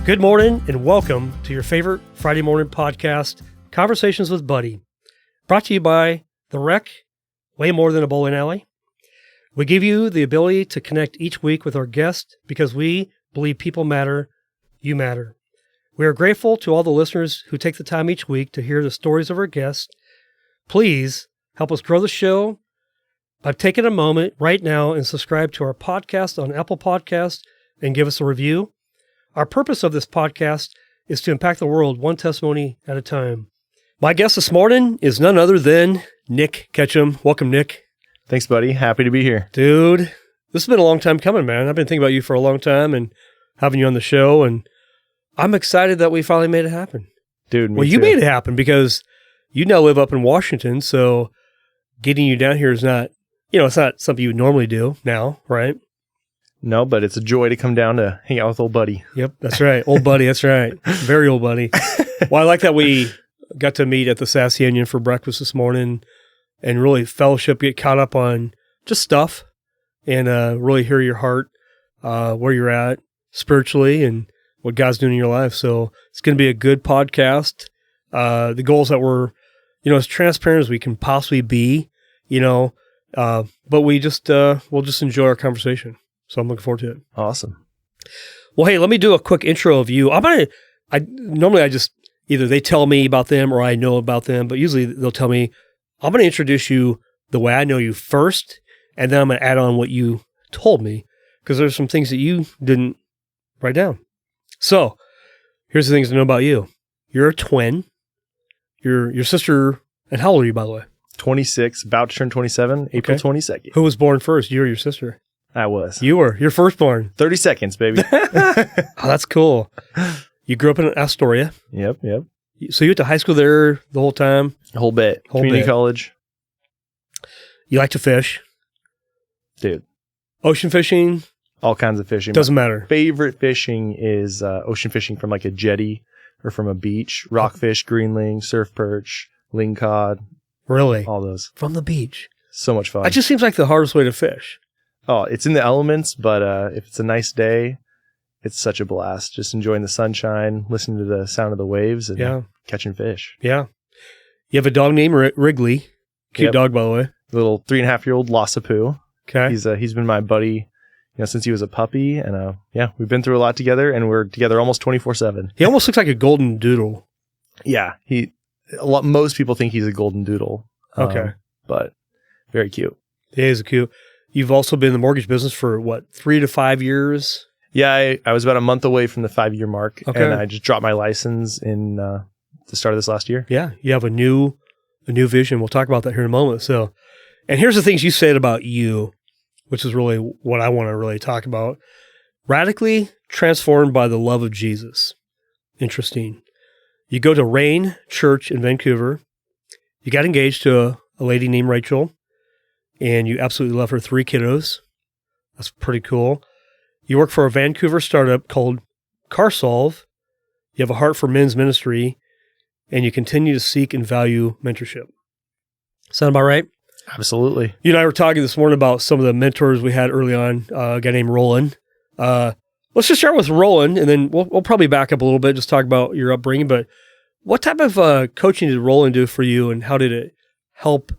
Good morning and welcome to your favorite Friday morning podcast, Conversations with Buddy, brought to you by The Rec, way more than a bowling alley. We give you the ability to connect each week with our guest because we believe people matter, you matter. We are grateful to all the listeners who take the time each week to hear the stories of our guests. Please help us grow the show by taking a moment right now and subscribe to our podcast on Apple Podcasts and give us a review. Our purpose of this podcast is to impact the world one testimony at a time. My guest this morning is none other than Nick Ketcham. Welcome, Nick. Thanks, buddy. Happy to be here. Dude, this has been a long time coming, man. I've been thinking about you for a long time and having you on the show, and I'm excited that we finally made it happen. Dude, me Well, you too. made it happen because you now live up in Washington, so getting you down here is not, it's not something you would normally do now, right? No, but it's a joy to come down to hang out with old buddy. Yep, that's right. Old buddy, that's right. Very old buddy. Well, I like that we got to meet at the Sassy Onion for breakfast this morning and really fellowship, get caught up on just stuff and really hear your heart, where you're at spiritually and what God's doing in your life. So it's going to be a good podcast. The goal is that we're, as transparent as we can possibly be, but we'll just enjoy our conversation. So I'm looking forward to it. Awesome. Well, hey, let me do a quick intro of you. Normally I just, either they tell me about them or I know about them, but usually they'll tell me, I'm going to introduce you the way I know you first, and then I'm going to add on what you told me, because there's some things that you didn't write down. So here's the things to know about you. You're a twin. Your sister, and how old are you, by the way? 26, about to turn 27, April 22nd. Who was born first, you or your sister? I was. You were. You're firstborn. 30 seconds, baby. Oh, that's cool. You grew up in Astoria. Yep. So you went to high school there the whole time? A whole bit. Community college. You like to fish? Dude. Ocean fishing? All kinds of fishing. Doesn't matter. Favorite fishing is ocean fishing from like a jetty or from a beach. Rockfish, greenling, surf perch, lingcod. Really? All those. From the beach? So much fun. That just seems like the hardest way to fish. Oh, it's in the elements, but if it's a nice day, it's such a blast. Just enjoying the sunshine, listening to the sound of the waves, and catching fish. Yeah. You have a dog named Wrigley. Cute dog, by the way. Little 3.5-year-old Lossapoo. Okay. He's been my buddy, since he was a puppy, and we've been through a lot together, and we're together almost 24/7. He almost looks like a golden doodle. Yeah, most people think he's a golden doodle. Okay. But very cute. He is cute. You've also been in the mortgage business for 3 to 5 years? Yeah, I was about a month away from the 5-year mark, okay. And I just dropped my license in the start of this last year. Yeah, you have a new vision. We'll talk about that here in a moment. So, and here's the things you said about you, which is really what I want to really talk about. Radically transformed by the love of Jesus. Interesting. You go to Rain Church in Vancouver. You got engaged to a lady named Rachel, and you absolutely love her 3 kiddos. That's pretty cool. You work for a Vancouver startup called CarSolve. You have a heart for men's ministry, and you continue to seek and value mentorship. Sound about right? Absolutely. You and I were talking this morning about some of the mentors we had early on, a guy named Roland. Let's just start with Roland, and then we'll probably back up a little bit, just talk about your upbringing. But what type of coaching did Roland do for you, and how did it help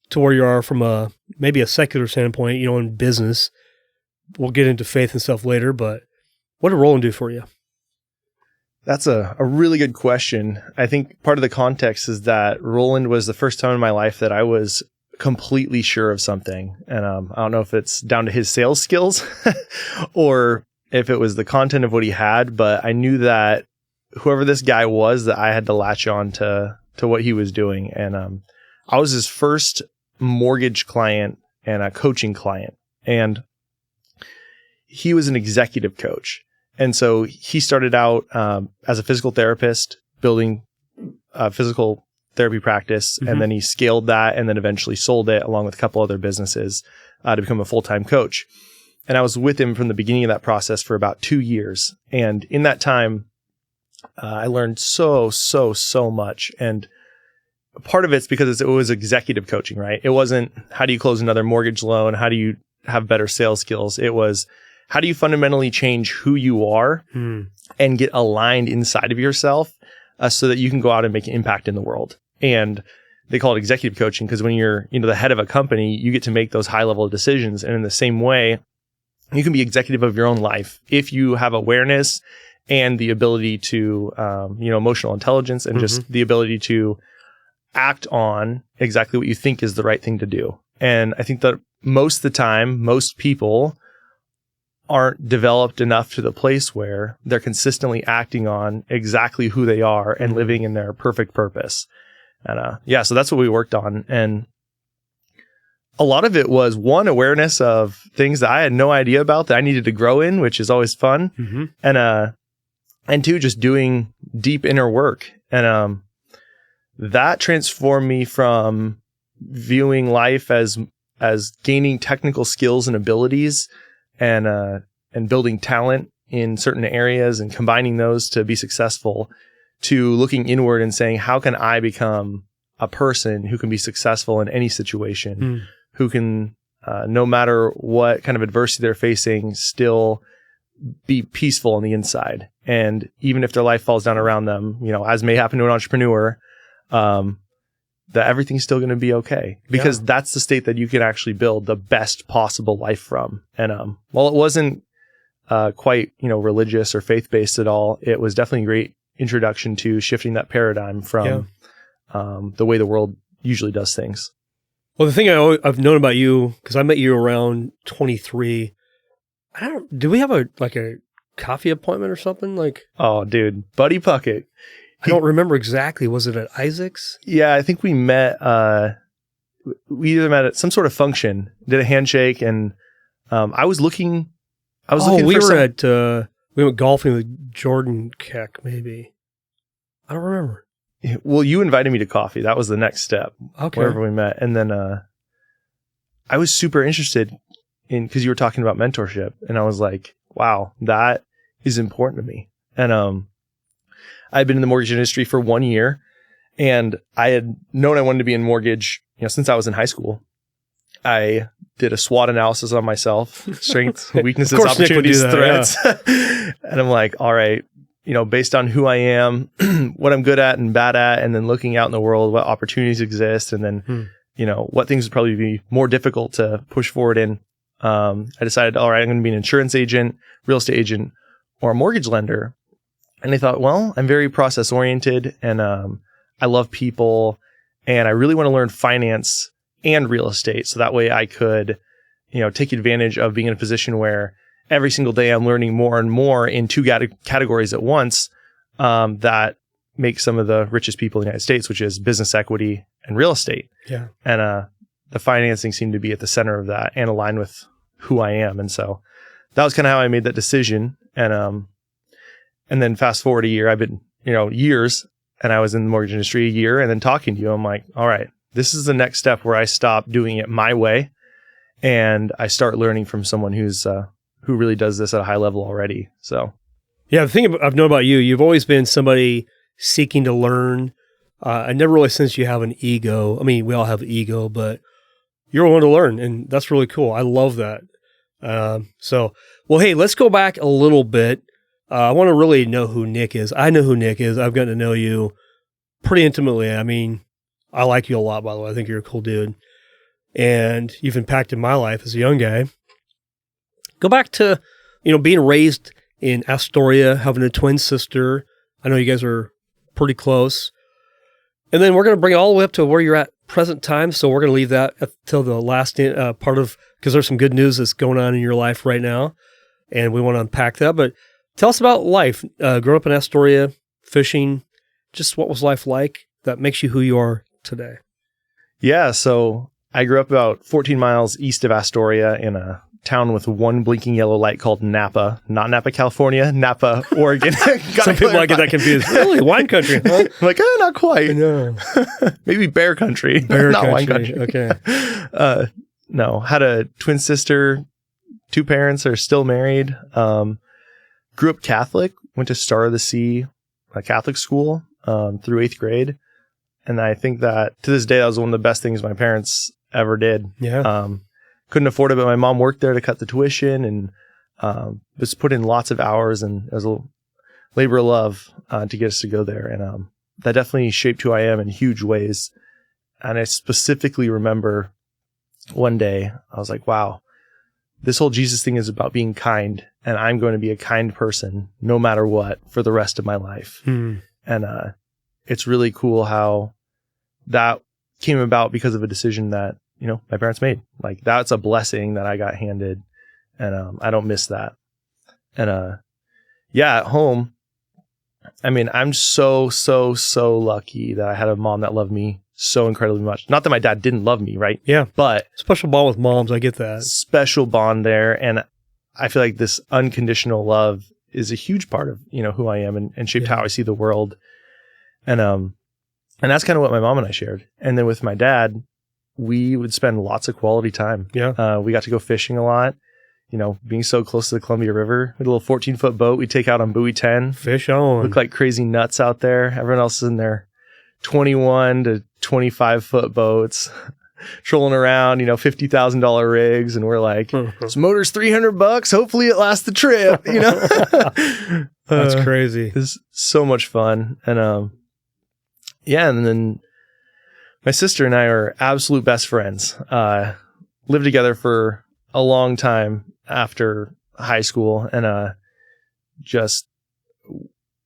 to where you are from maybe a secular standpoint, in business? We'll get into faith and stuff later, but what did Roland do for you? That's a really good question. I think part of the context is that Roland was the first time in my life that I was completely sure of something. And I don't know if it's down to his sales skills or if it was the content of what he had, but I knew that whoever this guy was, that I had to latch on to what he was doing. And I was his first mortgage client and a coaching client. And he was an executive coach. And so he started out as a physical therapist, building a physical therapy practice. Mm-hmm. And then he scaled that and then eventually sold it along with a couple other businesses to become a full-time coach. And I was with him from the beginning of that process for about 2 years. And in that time, I learned so much. And part of it's because it was executive coaching, right? It wasn't, how do you close another mortgage loan? How do you have better sales skills? It was, how do you fundamentally change who you are and get aligned inside of yourself so that you can go out and make an impact in the world? And they call it executive coaching because when you're the head of a company, you get to make those high level decisions. And in the same way, you can be executive of your own life if you have awareness and the ability to, emotional intelligence and just the ability to act on exactly what you think is the right thing to do. And I think that most of the time, most people aren't developed enough to the place where they're consistently acting on exactly who they are and living in their perfect purpose. And so that's what we worked on. And a lot of it was, one, awareness of things that I had no idea about that I needed to grow in, which is always fun. And two, just doing deep inner work. And that transformed me from viewing life as gaining technical skills and abilities and building talent in certain areas and combining those to be successful, to looking inward and saying, how can I become a person who can be successful in any situation, who can, no matter what kind of adversity they're facing, still be peaceful on the inside. And even if their life falls down around them, as may happen to an entrepreneur, that everything's still going to be okay, because that's the state that you can actually build the best possible life from. And while it wasn't quite religious or faith-based at all, it was definitely a great introduction to shifting that paradigm from the way the world usually does things. Well, the thing I've known about you, because I met you around 23, do we have a coffee appointment or something? Oh, dude, Buddy Puckett. I don't remember exactly. Was it at Isaac's? Yeah, I think we met. We either met at some sort of function, did a handshake, and I was looking. We went golfing with Jordan Keck, maybe. I don't remember. Well, you invited me to coffee. That was the next step. Okay. Wherever we met, and then I was super interested in, because you were talking about mentorship, and I was like, wow, that is important to me. And I'd been in the mortgage industry for 1 year, and I had known I wanted to be in mortgage, since I was in high school. I did a SWOT analysis on myself: strengths, weaknesses, opportunities, threats. And I'm like, all right, based on who I am, what I'm good at and bad at, and then looking out in the world, what opportunities exist, and then, what things would probably be more difficult to push forward in. I decided, all right, I'm going to be an insurance agent, real estate agent, or a mortgage lender. And I thought, well, I'm very process oriented, and I love people, and I really want to learn finance and real estate. So that way I could, take advantage of being in a position where every single day I'm learning more and more in two categories at once that make some of the richest people in the United States, which is business equity and real estate. Yeah. And the financing seemed to be at the center of that and align with who I am. And so that was kind of how I made that decision. And then fast forward a year, I've been, years, and I was in the mortgage industry a year, and then talking to you, I'm like, all right, this is the next step where I stop doing it my way, and I start learning from someone who really does this at a high level already. So, yeah, the thing I've known about you, you've always been somebody seeking to learn. I never really sensed you have an ego. I mean, we all have ego, but you're one to learn, and that's really cool. I love that. Well, hey, let's go back a little bit. I want to really know who Nick is. I know who Nick is. I've gotten to know you pretty intimately. I mean, I like you a lot, by the way. I think you're a cool dude. And you've impacted my life as a young guy. Go back to, being raised in Astoria, having a twin sister. I know you guys are pretty close. And then we're going to bring it all the way up to where you're at present time. So we're going to leave that till the last part of, because there's some good news that's going on in your life right now. And we want to unpack that. But tell us about life. Growing up in Astoria, fishing, just what was life like that makes you who you are today? Yeah, so I grew up about 14 miles east of Astoria in a town with one blinking yellow light called Napa. Not Napa, California, Napa, Oregon. Some people might get that confused. Really? Wine country, huh? Like, not quite. I know. Maybe bear country, not wine country. Okay. No, had a twin sister. 2 parents are still married. Grew up Catholic, went to Star of the Sea, a Catholic school, through 8th grade. And I think that to this day, that was one of the best things my parents ever did. Yeah. Couldn't afford it, but my mom worked there to cut the tuition. And Just put in lots of hours, and it was a labor of love to get us to go there. And that definitely shaped who I am in huge ways. And I specifically remember one day I was like, wow, this whole Jesus thing is about being kind, and I'm going to be a kind person no matter what for the rest of my life. And it's really cool how that came about because of a decision that, my parents made. Like, that's a blessing that I got handed, and I don't miss that. And at home, I mean, I'm so lucky that I had a mom that loved me so incredibly much. Not that my dad didn't love me, right? Yeah. But special bond with moms. I get that. Special bond there. And I feel like this unconditional love is a huge part of, who I am and shaped how I see the world. And that's kind of what my mom and I shared. And then with my dad, we would spend lots of quality time. Yeah. We got to go fishing a lot. Being so close to the Columbia River, we had a little 14-foot boat we'd take out on buoy 10. Fish on. Look like crazy nuts out there. Everyone else is in their 21 to 25-foot boats, trolling around, $50,000 rigs. And we're like, this motor's $300. Hopefully it lasts the trip, That's crazy. It's so much fun. And, and then my sister and I are absolute best friends. Lived together for a long time after high school, and just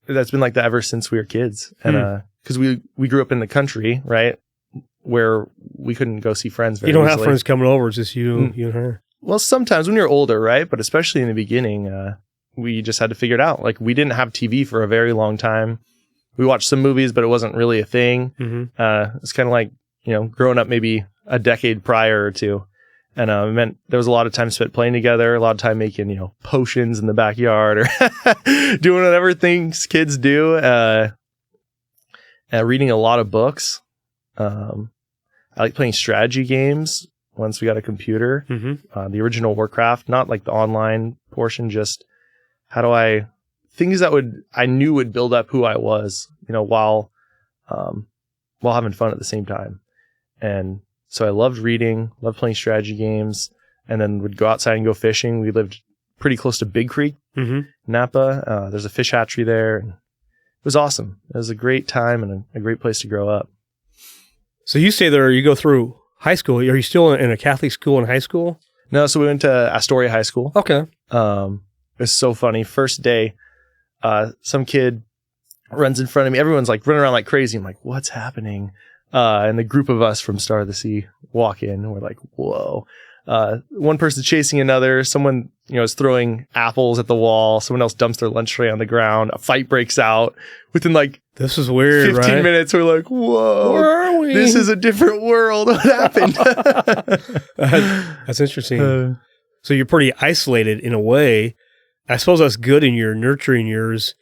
that's been like that ever since we were kids. And because we grew up in the country, right, where we couldn't go see friends very You don't easily. have friends coming over, it's just you and her. Well, sometimes when you're older, right, but especially in the beginning, we just had to figure it out. Like, we didn't have TV for a very long time. We watched some movies, but it wasn't really a thing. It's kind of like, growing up maybe a decade prior or two. And it meant there was a lot of time spent playing together, a lot of time making, potions in the backyard or doing whatever things kids do. Reading a lot of books. I like playing strategy games once we got a computer. The original Warcraft, not like the online portion, just things that I knew would build up who I was, while having fun at the same time. And so I loved reading, loved playing strategy games, and then would go outside and go fishing. We lived pretty close to Big Creek, Napa. There's a fish hatchery there. And it was awesome. It was a great time and a great place to grow up. So you stay there, you go through high school. Are you still in a Catholic school in high school? No, so we went to Astoria High School. Okay. It was so funny. First day, some kid runs in front of me. Everyone's like running around like crazy. I'm like, what's happening? And the group of us from Star of the Sea walk in, and we're like, whoa. One person chasing another. Someone, is throwing apples at the wall. Someone else dumps their lunch tray on the ground. A fight breaks out. Within like this is weird, 15 right? minutes, we're like, whoa. Where are we? This is a different world. What happened? That's interesting. So you're pretty isolated in a way. I suppose that's good in your nurturing years,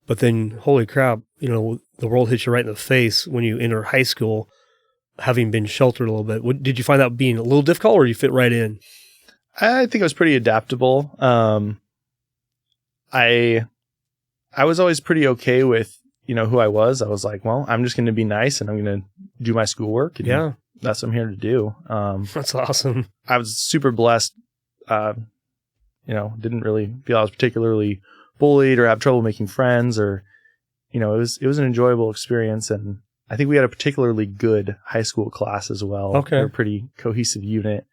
but then, holy crap, the world hits you right in the face when you enter high school, having been sheltered a little bit. Did you find that being a little difficult, or you fit right in? I think I was pretty adaptable. I was always pretty okay with, who I was. I was like, well, I'm just going to be nice and I'm going to do my schoolwork. And that's what I'm here to do. That's awesome. I was super blessed. Didn't really feel I was particularly bullied or have trouble making friends, or, it was an enjoyable experience. And I think we had a particularly good high school class as well. Okay. We were a pretty cohesive unit.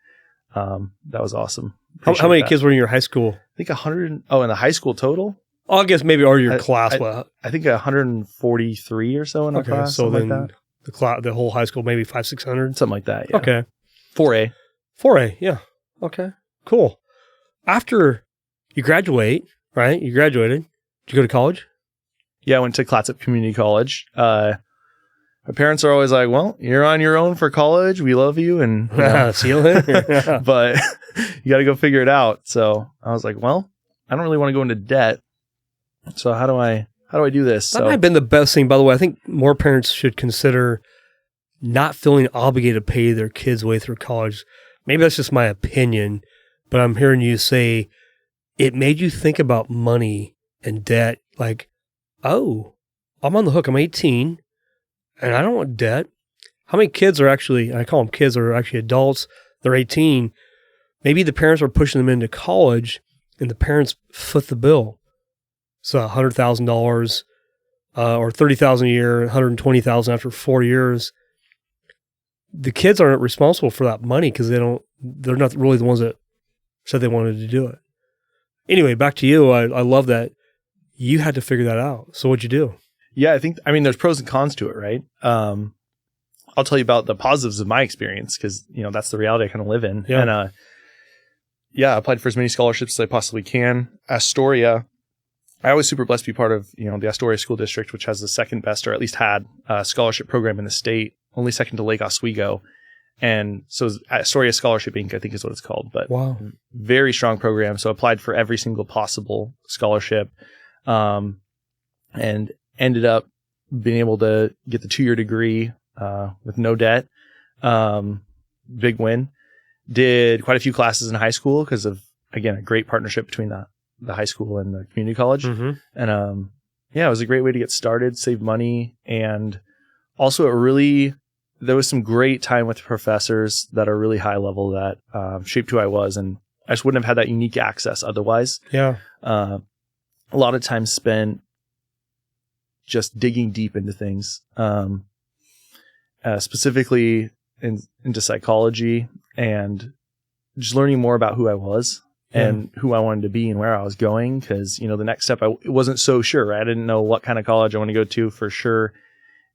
That was awesome. How many kids were in your high school? I think 100. Oh, in the high school total? Oh, I guess maybe or your class. I think 143 or so in a class. So then like that. the whole high school, maybe 500-600? Something like that, yeah. Okay. 4A. 4A, yeah. Okay, cool. After you graduate, right? You graduated. Did you go to college? Yeah, I went to Clatsop Community College. My parents are always like, well, you're on your own for college. We love you. And see you later. But you got to go figure it out. So I was like, well, I don't really want to go into debt. So how do I do this? That might have been the best thing, by the way. I think more parents should consider not feeling obligated to pay their kids' way through college. Maybe that's just my opinion, but I'm hearing you say it made you think about money and debt. Like, oh, I'm on the hook. I'm 18 and I don't want debt. How many kids are actually, I call them kids, are actually adults. They're 18. Maybe the parents are pushing them into college and the parents foot the bill. So $100,000 or $30,000 a year, $120,000 after 4 years. The kids aren't responsible for that money because they're not really the ones that said they wanted to do it. Anyway, back to you. I love that you had to figure that out. So what'd you do? Yeah, there's pros and cons to it, right? I'll tell you about the positives of my experience because, that's the reality I kind of live in. Yeah. And, I applied for as many scholarships as I possibly can. Astoria, I was super blessed to be part of, the Astoria School District, which has the second best, or at least had a scholarship program in the state, only second to Lake Oswego. And so Astoria Scholarship Inc., I think is what it's called, but wow, very strong program. So I applied for every single possible scholarship, and ended up being able to get the 2-year degree, with no debt. Big win. Did quite a few classes in high school because of, again, a great partnership between the high school and the community college. Mm-hmm. And, it was a great way to get started, save money. And also there was some great time with professors that are really high level that, shaped who I was. And I just wouldn't have had that unique access otherwise. Yeah. A lot of time spent just digging deep into things, specifically into psychology and just learning more about who I was and who I wanted to be and where I was going. Because, the next step, I wasn't so sure. Right? I didn't know what kind of college I want to go to for sure.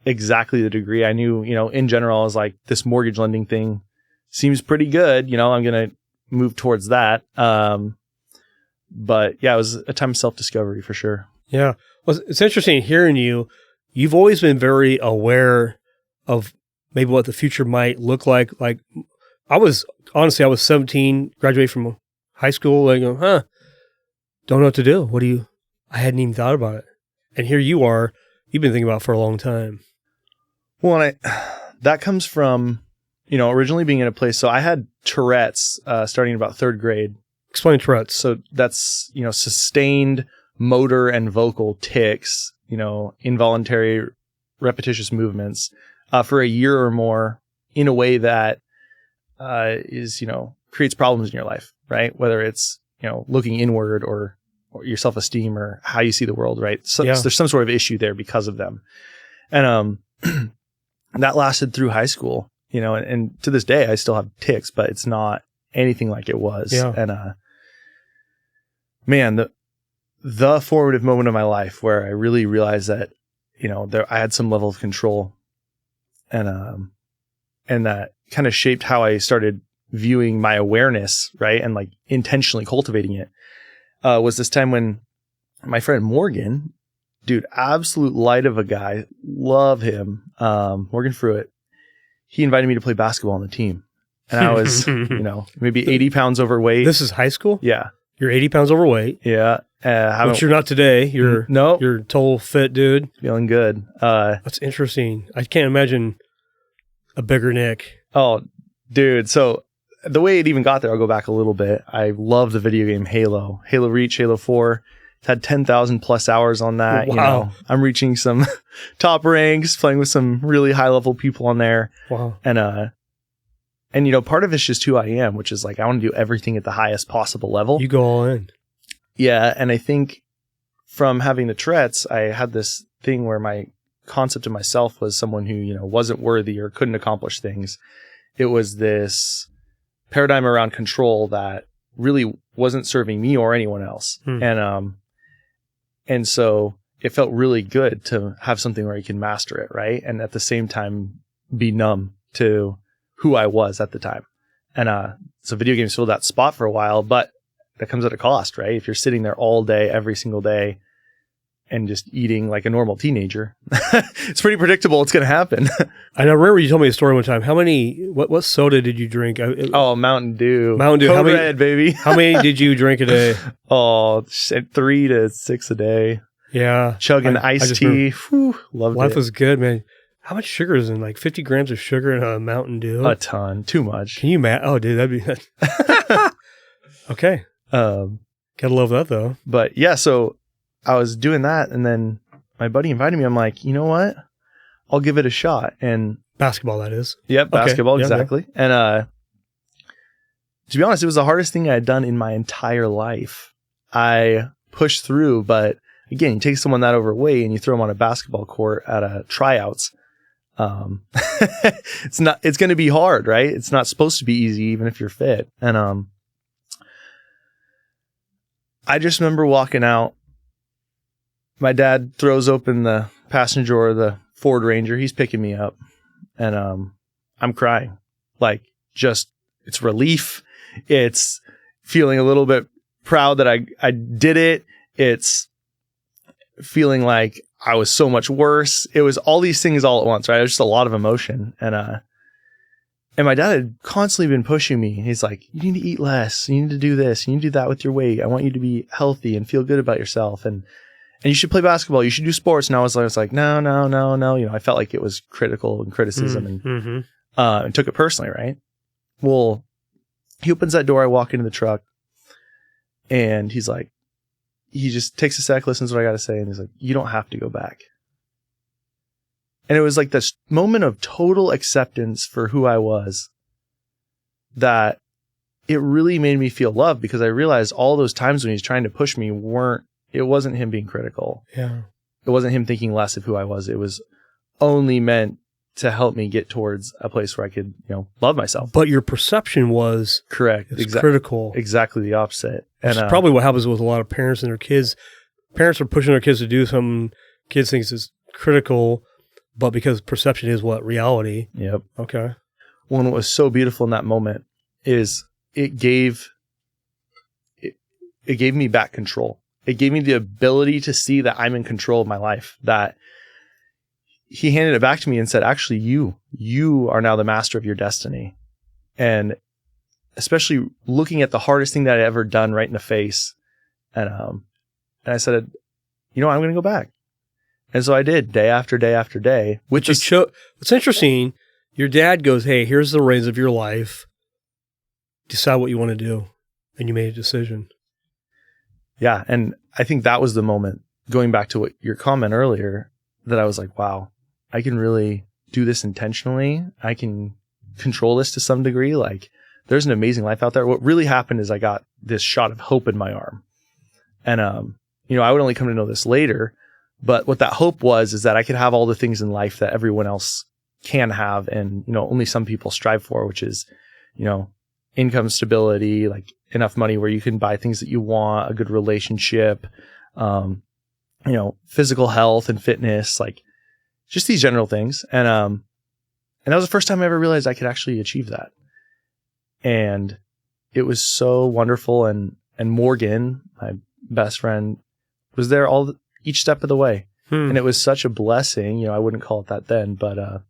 Exactly the degree. I knew, in general, I was like, this mortgage lending thing seems pretty good. I'm going to move towards that. But yeah, it was a time of self-discovery for sure. Yeah. Well, it's interesting hearing you. You've always been very aware of maybe what the future might look like. Like I was 17, graduated from high school. I go, don't know what to do. I hadn't even thought about it. And here you are, you've been thinking about it for a long time. Well, that comes from, originally being in a place. So I had Tourette's, starting in about 3rd grade. Explain Tourette's. So that's, sustained motor and vocal tics, involuntary repetitious movements, for a year or more in a way that, is, creates problems in your life, right? Whether it's, looking inward or your self-esteem or how you see the world, right? So there's some sort of issue there because of them. And, that lasted through high school, and to this day I still have tics, but it's not anything like it was. Yeah. And, man, the formative moment of my life where I really realized that, I had some level of control and that kind of shaped how I started viewing my awareness, right? And like intentionally cultivating it, was this time when my friend Morgan, dude, absolute light of a guy, love him. Morgan Fruitt, he invited me to play basketball on the team. And I was, maybe 80 pounds overweight. This is high school? Yeah. You're 80 pounds overweight. Yeah. Which you're not today. You're total fit dude. Feeling good. That's interesting. I can't imagine a bigger Nick. Oh, dude. So the way it even got there, I'll go back a little bit. I love the video game Halo Reach, Halo 4. It's had 10,000 plus hours on that. Wow. I'm reaching some top ranks, playing with some really high level people on there. Wow. And part of it's just who I am, which is like, I want to do everything at the highest possible level. You go all in. Yeah. And I think from having the Tourette's, I had this thing where my concept of myself was someone who, wasn't worthy or couldn't accomplish things. It was this paradigm around control that really wasn't serving me or anyone else. And so it felt really good to have something where you can master it, right? And at the same time, be numb to who I was at the time. And so video games filled that spot for a while, but that comes at a cost, right? If you're sitting there all day, every single day, and just eating like a normal teenager, it's pretty predictable what's going to happen. I remember you told me a story one time. What soda did you drink? Mountain Dew. Mountain Dew. Code Red, baby. How many did you drink a day? 3 to 6 a day. Yeah. Chugging iced tea. Whew, loved Life it. was good, man. How much sugar is in 50 grams of sugar in a Mountain Dew? A ton. Too much. Can you Oh, dude, that'd be... Okay. Gotta love that, though. But yeah, so I was doing that, and then my buddy invited me. I'm like, you know what? I'll give it a shot. And basketball, that is. Yep, basketball, okay. exactly. Yeah. And to be honest, it was the hardest thing I had done in my entire life. I pushed through, but again, you take someone that overweight and you throw them on a basketball court at a tryouts. It's going to be hard, right? It's not supposed to be easy, even if you're fit. And, I just remember walking out. My dad throws open the passenger door of the Ford Ranger. He's picking me up, and, I'm crying. Like, just, it's relief. It's feeling a little bit proud that I did it. It's feeling like I was so much worse. It was all these things all at once, right? It was just a lot of emotion. And my dad had constantly been pushing me. He's like, you need to eat less. You need to do this. You need to do that with your weight. I want you to be healthy and feel good about yourself. And you should play basketball. You should do sports. And I was like, no. You know, I felt like it was critical and criticism and took it personally, right? Well, he opens that door. I walk into the truck and he's like, he just takes a sec, listens to what I got to say. And he's like, you don't have to go back. And it was like this moment of total acceptance for who I was that it really made me feel loved, because I realized all those times when he's trying to push me it wasn't him being critical. Yeah. It wasn't him thinking less of who I was. It was only meant to help me get towards a place where I could, you know, love myself. But your perception was correct. Critical. Exactly the opposite. And it's probably what happens with a lot of parents and their kids. Parents are pushing their kids to do something. Kids think it's critical, but because perception is what? Reality. Yep. Okay. Well, what was so beautiful in that moment is it gave me back control. It gave me the ability to see that I'm in control of my life, that he handed it back to me and said, actually, you are now the master of your destiny. And especially looking at the hardest thing that I'd ever done right in the face. And I said, you know, I'm going to go back. And so I did, day after day after day. What's interesting, your dad goes, hey, here's the reins of your life. Decide what you want to do. And you made a decision. Yeah. And I think that was the moment, going back to what your comment earlier, that I was like, wow, I can really do this intentionally. I can control this to some degree. Like, there's an amazing life out there. What really happened is I got this shot of hope in my arm. And, you know, I would only come to know this later, but what that hope was is that I could have all the things in life that everyone else can have, and, you know, only some people strive for, which is, you know, income stability, like enough money where you can buy things that you want, a good relationship, you know, physical health and fitness, like just these general things. And that was the first time I ever realized I could actually achieve that. And it was so wonderful. And Morgan, my best friend, was there each step of the way. And it was such a blessing. You know, I wouldn't call it that then, but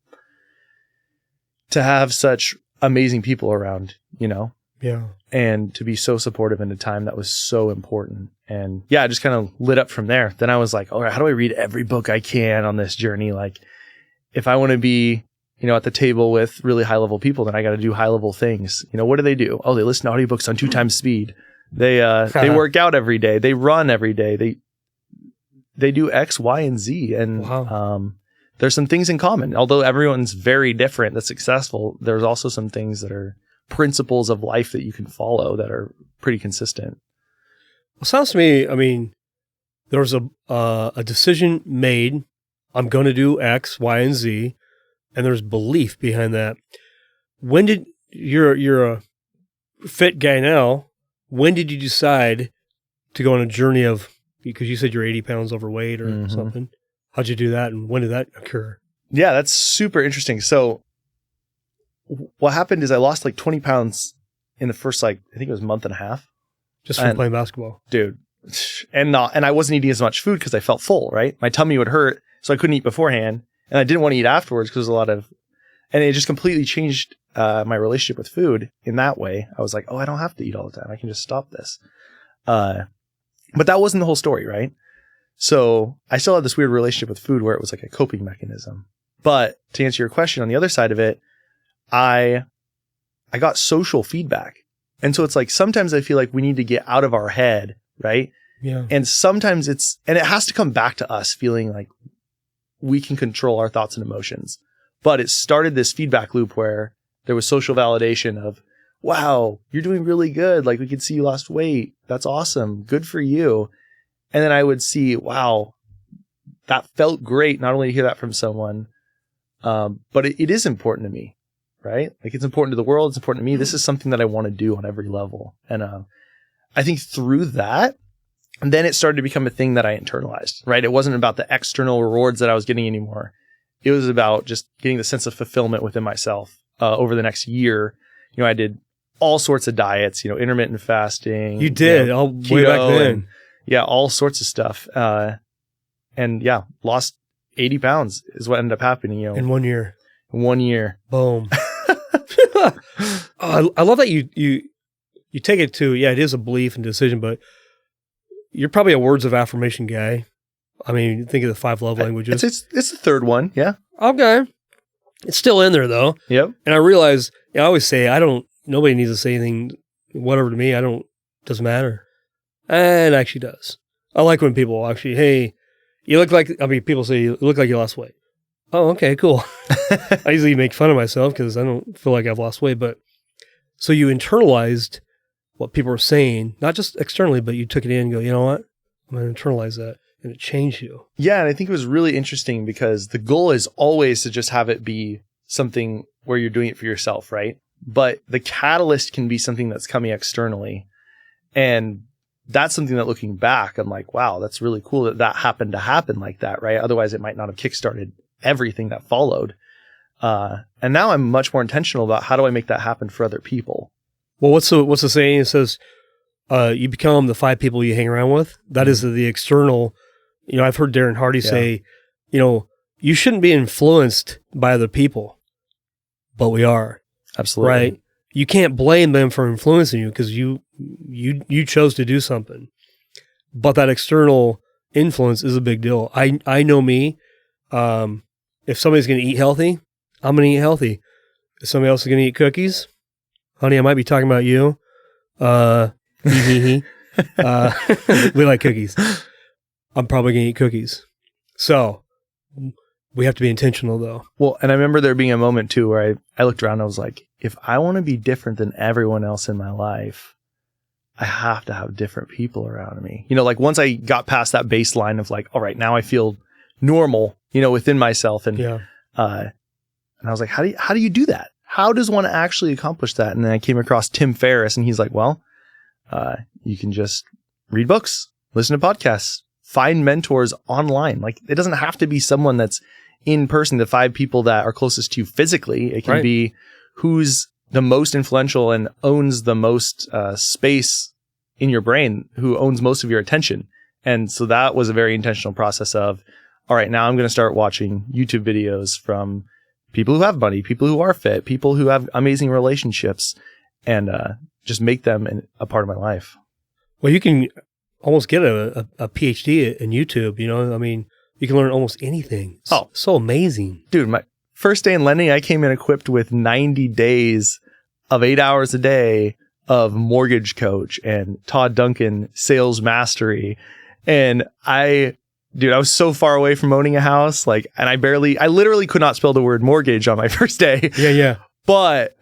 to have such amazing people around, you know? Yeah. And to be so supportive in a time that was so important. And yeah, I just kind of lit up from there. Then I was like, all right, how do I read every book I can on this journey? Like, if I want to be, you know, at the table with really high level people, then I got to do high level things. You know, what do? Oh, they listen to audiobooks on 2 times speed. They work out every day. They run every day. They do X, Y, and Z. And wow. There's some things in common. Although everyone's very different that's successful, there's also some things that are principles of life that you can follow that are pretty consistent. Well, sounds to me, I mean, there was a decision made. I'm going to do X, Y, and Z, and there's belief behind that. When did you're a fit guy now? When did you decide to go on a journey of, because you said you're 80 pounds overweight or something? How'd you do that, and when did that occur? Yeah, that's super interesting. So what happened is I lost like 20 pounds in the first, like, I think it was a month and a half. Just from playing basketball. Dude. And I wasn't eating as much food because I felt full, right? My tummy would hurt, so I couldn't eat beforehand. And I didn't want to eat afterwards because and it just completely changed my relationship with food in that way. I was like, oh, I don't have to eat all the time. I can just stop this. But that wasn't the whole story, right? So I still had this weird relationship with food where it was like a coping mechanism. But to answer your question, on the other side of it, I got social feedback. And so it's like, sometimes I feel like we need to get out of our head, right? Yeah. And sometimes and it has to come back to us feeling like we can control our thoughts and emotions. But it started this feedback loop where there was social validation of, wow, you're doing really good. Like we could see you lost weight. That's awesome. Good for you. And then I would see, wow, that felt great. Not only to hear that from someone, but it is important to me, right? Like it's important to the world. It's important to me. This is something that I want to do on every level. And I think through that, and then it started to become a thing that I internalized, right? It wasn't about the external rewards that I was getting anymore. It was about just getting the sense of fulfillment within myself. Over the next year, I did all sorts of diets, intermittent fasting. You did, way back then. And, all sorts of stuff. And lost 80 pounds is what ended up happening, In 1 year. In 1 year. Boom. I love that you take it to, it is a belief and decision, but you're probably a words of affirmation guy. I mean, think of the 5 love languages. It's the third one, yeah. Okay. It's still in there though. Yep. And I realize, I always say, nobody needs to say anything, whatever to me, doesn't matter. And it actually does. I like when people actually, hey, people say, you look like you lost weight. Oh, okay, cool. I usually make fun of myself because I don't feel like I've lost weight, but so you internalized what people were saying, not just externally, but you took it in and go, you know what? I'm going to internalize that. And it changed you. Yeah, and I think it was really interesting because the goal is always to just have it be something where you're doing it for yourself, right? But the catalyst can be something that's coming externally. And that's something that looking back, I'm like, wow, that's really cool that happened to happen like that, right? Otherwise, it might not have kickstarted everything that followed. And now I'm much more intentional about how do I make that happen for other people. Well, what's the saying? It says, you become the 5 people you hang around with. That is the external. I've heard Darren Hardy say, you shouldn't be influenced by other people, but we are. Absolutely. Right? You can't blame them for influencing you because you chose to do something. But that external influence is a big deal. I know me. If somebody's going to eat healthy, I'm going to eat healthy. If somebody else is going to eat cookies, honey, I might be talking about you. We like cookies. I'm probably going to eat cookies. So we have to be intentional though. Well, and I remember there being a moment too where I looked around and I was like, if I want to be different than everyone else in my life, I have to have different people around me. Like once I got past that baseline of like, all right, now I feel normal, within myself. And, and I was like, how do you do that? How does one actually accomplish that? And then I came across Tim Ferriss and he's like, well, you can just read books, listen to podcasts, find mentors online. Like it doesn't have to be someone that's in person, the 5 people that are closest to you physically. It can be who's the most influential and owns the most space in your brain, who owns most of your attention. And so that was a very intentional process of, all right, now I'm going to start watching YouTube videos from people who have money, people who are fit, people who have amazing relationships, and just make them a part of my life. Well, you can almost get a PhD in YouTube, I mean, you can learn almost anything. It's so amazing. Dude, my first day in lending, I came in equipped with 90 days of 8 hours a day of Mortgage Coach and Todd Duncan Sales Mastery. And I was so far away from owning a house, and I literally could not spell the word mortgage on my first day. Yeah. But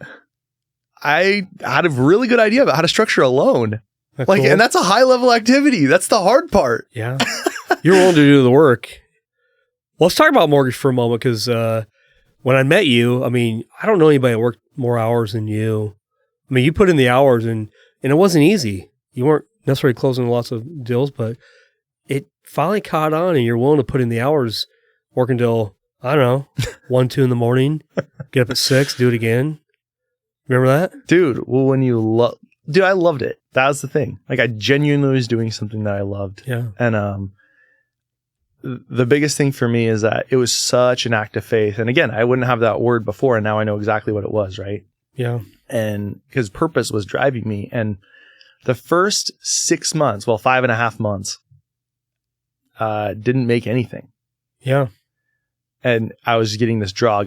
I had a really good idea about how to structure a loan. Cool. And that's a high level activity. That's the hard part. Yeah. You're willing to do the work. Well, let's talk about mortgage for a moment because when I met you, I mean, I don't know anybody that worked more hours than you. I mean, you put in the hours and it wasn't easy. You weren't necessarily closing lots of deals, but it finally caught on and you're willing to put in the hours, work until, I don't know, 1, 2 in the morning, get up at 6, do it again. Remember that? Dude, well, I loved it. That was the thing. I genuinely was doing something that I loved. Yeah. And the biggest thing for me is that it was such an act of faith. And again, I wouldn't have that word before, and now I know exactly what it was, right? Yeah. And because purpose was driving me. And the first 6 months, 5.5 months, didn't make anything. Yeah. And I was getting this draw.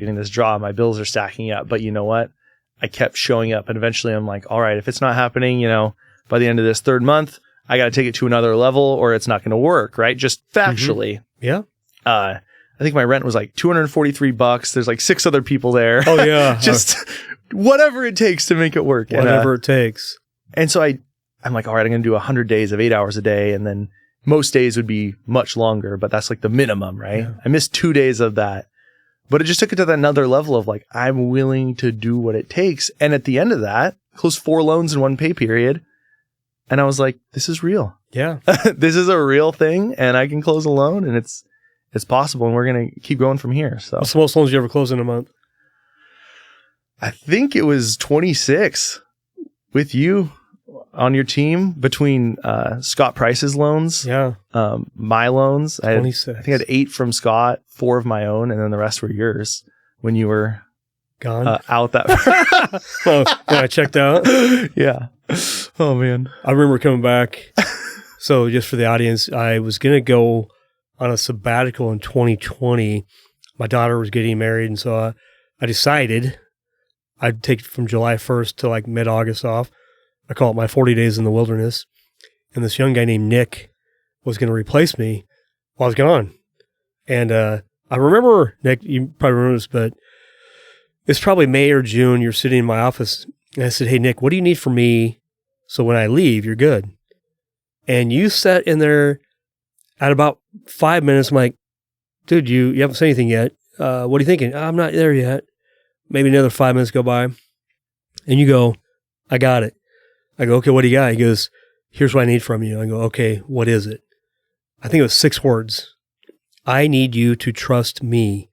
My bills are stacking up. But you know what? I kept showing up, and eventually I'm like, all right, if it's not happening, by the end of this 3rd month, I got to take it to another level or it's not going to work, right? Just factually. Mm-hmm. Yeah. I think my rent was $243. There's 6 other people there. Oh yeah. Just whatever it takes to make it work. Whatever it takes. And so I'm like, all right, I'm going to do 100 days of 8 hours a day. And then most days would be much longer, but that's like the minimum, right? Yeah. I missed 2 days of that, but it just took it to another level of like, I'm willing to do what it takes. And at the end of that, closed 4 loans in 1 pay period. And I was like, this is real. Yeah. This is a real thing, and I can close a loan, and it's possible, and we're going to keep going from here. So What's the most loans you ever close in a month? I think it was 26 with you on your team between Scott Price's loans, Yeah. my loans. I 26. think I had 8 from Scott, 4 of my own, and then the rest were yours when you were Gone. out that. Oh, yeah, I checked out. Yeah. Oh man. I remember coming back. So just for the audience, I was going to go on a sabbatical in 2020. My daughter was getting married. And so I decided I'd take from July 1st to like mid-August off. I call it my 40 days in the wilderness. And this young guy named Nick was going to replace me while I was gone. And I remember, Nick, you probably remember this, but it's probably May or June. You're sitting in my office. And I said, hey, Nick, what do you need from me so when I leave, you're good? And you sat in there at about 5 minutes. I'm like, dude, you haven't said anything yet. What are you thinking? I'm not there yet. Maybe another 5 minutes go by. And you go, I got it. I go, okay, what do you got? He goes, here's what I need from you. I go, okay, what is it? I think it was 6 words. I need you to trust me.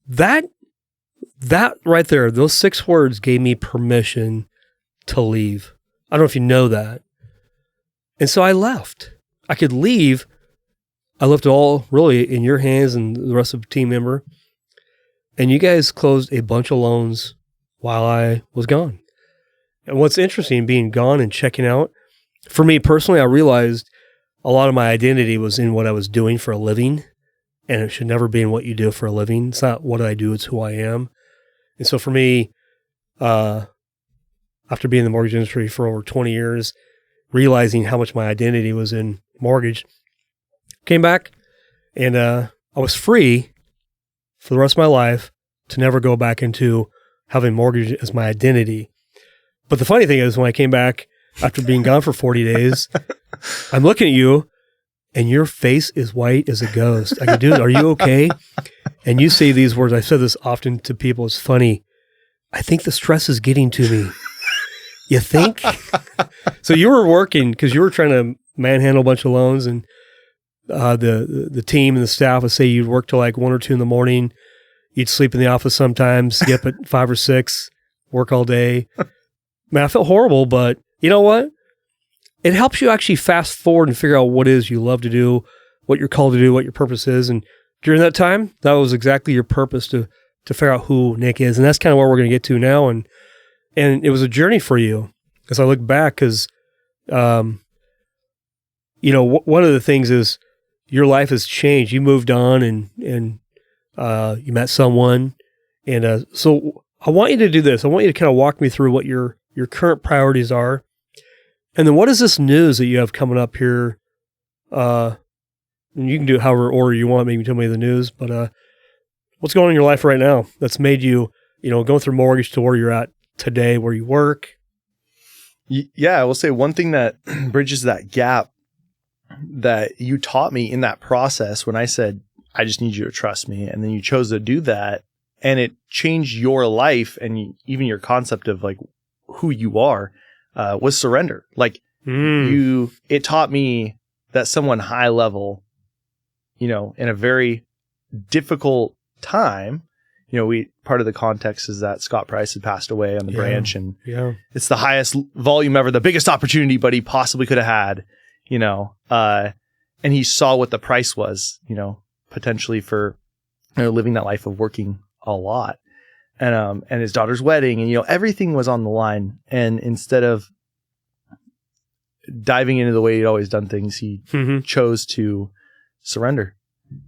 That right there, those 6 words gave me permission to leave. I don't know if you know that. And so I left. I could leave. I left it all really in your hands and the rest of the team member. And you guys closed a bunch of loans while I was gone. And what's interesting, being gone and checking out, for me personally, I realized a lot of my identity was in what I was doing for a living. And it should never be in what you do for a living. It's not what I do, it's who I am. And so for me, after being in the mortgage industry for over 20 years, realizing how much my identity was in mortgage, came back and I was free for the rest of my life to never go back into having mortgage as my identity. But the funny thing is, when I came back after being gone for 40 days, I'm looking at you and your face is white as a ghost. I go, dude, are you okay? And you say these words. I said this often to people. It's funny. I think the stress is getting to me. You think? So you were working because you were trying to manhandle a bunch of loans, and the team and the staff would say you'd work till like 1 or 2 in the morning. You'd sleep in the office sometimes, get up at 5 or 6, work all day. Man, I felt horrible, but you know what? It helps you actually fast forward and figure out what it is you love to do, what you're called to do, what your purpose is. And during that time, that was exactly your purpose, to figure out who Nick is. And that's kind of where we're going to get to now. And it was a journey for you as I look back, because, one of the things is your life has changed. You moved on and you met someone. And so I want you to do this. I want you to kind of walk me through what your current priorities are. And then what is this news that you have coming up here? And you can do it however order you want. Maybe tell me the news, but what's going on in your life right now that's made you, going through mortgage to where you're at today, where you work? Yeah, I will say one thing that bridges that gap that you taught me in that process when I said, I just need you to trust me. And then you chose to do that, and it changed your life and even your concept of like who you are. Was surrender. Like it taught me that someone high level, in a very difficult time, part of the context is that Scott Price had passed away on the branch, and it's the highest volume ever, the biggest opportunity Buddy possibly could have had, and he saw what the price was, potentially for living that life of working a lot. And his daughter's wedding, and everything was on the line. And instead of diving into the way he'd always done things, he chose to surrender,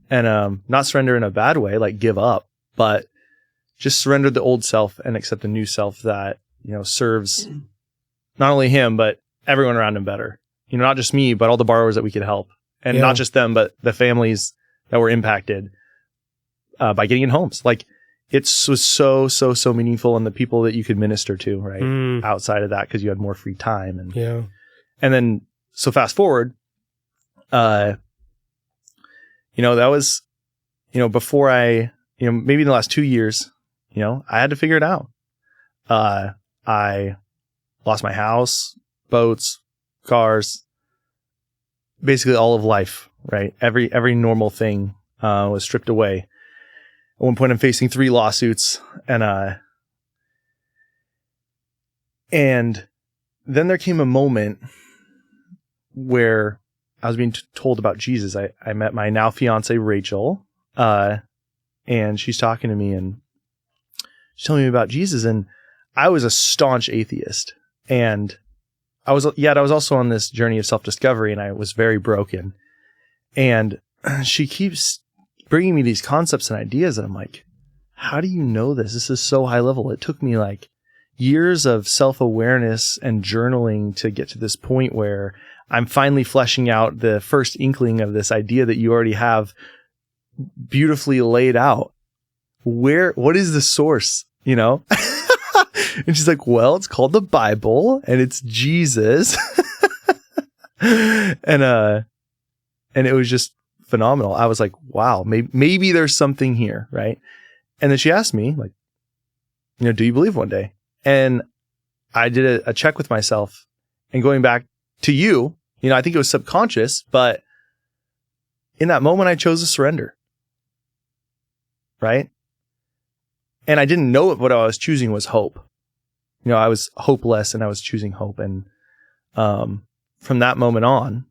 and not surrender in a bad way, like give up, but just surrender the old self and accept a new self that serves not only him but everyone around him better. Not just me, but all the borrowers that we could help, and not just them, but the families that were impacted by getting in homes. Like, it was so meaningful, and the people that you could minister to, right? Outside of that, because you had more free time. And then, so fast forward, that was, before maybe in the last 2 years, I had to figure it out. I lost my house, boats, cars, basically all of life, right? Every normal thing was stripped away. At one point, I'm facing 3 lawsuits, and then there came a moment where I was being told about Jesus. I met my now fiance, Rachel, and she's talking to me, and she's telling me about Jesus, and I was a staunch atheist, and I was also on this journey of self-discovery, and I was very broken. And she keeps bringing me these concepts and ideas, and I'm like, how do you know this? This is so high level. It took me like years of self-awareness and journaling to get to this point where I'm finally fleshing out the first inkling of this idea that you already have beautifully laid out. What is the source, And she's like, well, it's called the Bible, and it's Jesus. and it was just phenomenal. I was like, wow, maybe there's something here, right? And then she asked me, like, do you believe one day? And I did a check with myself, and going back to you, I think it was subconscious, but in that moment, I chose to surrender, right? And I didn't know what I was choosing was hope. I was hopeless, and I was choosing hope. And from that moment on,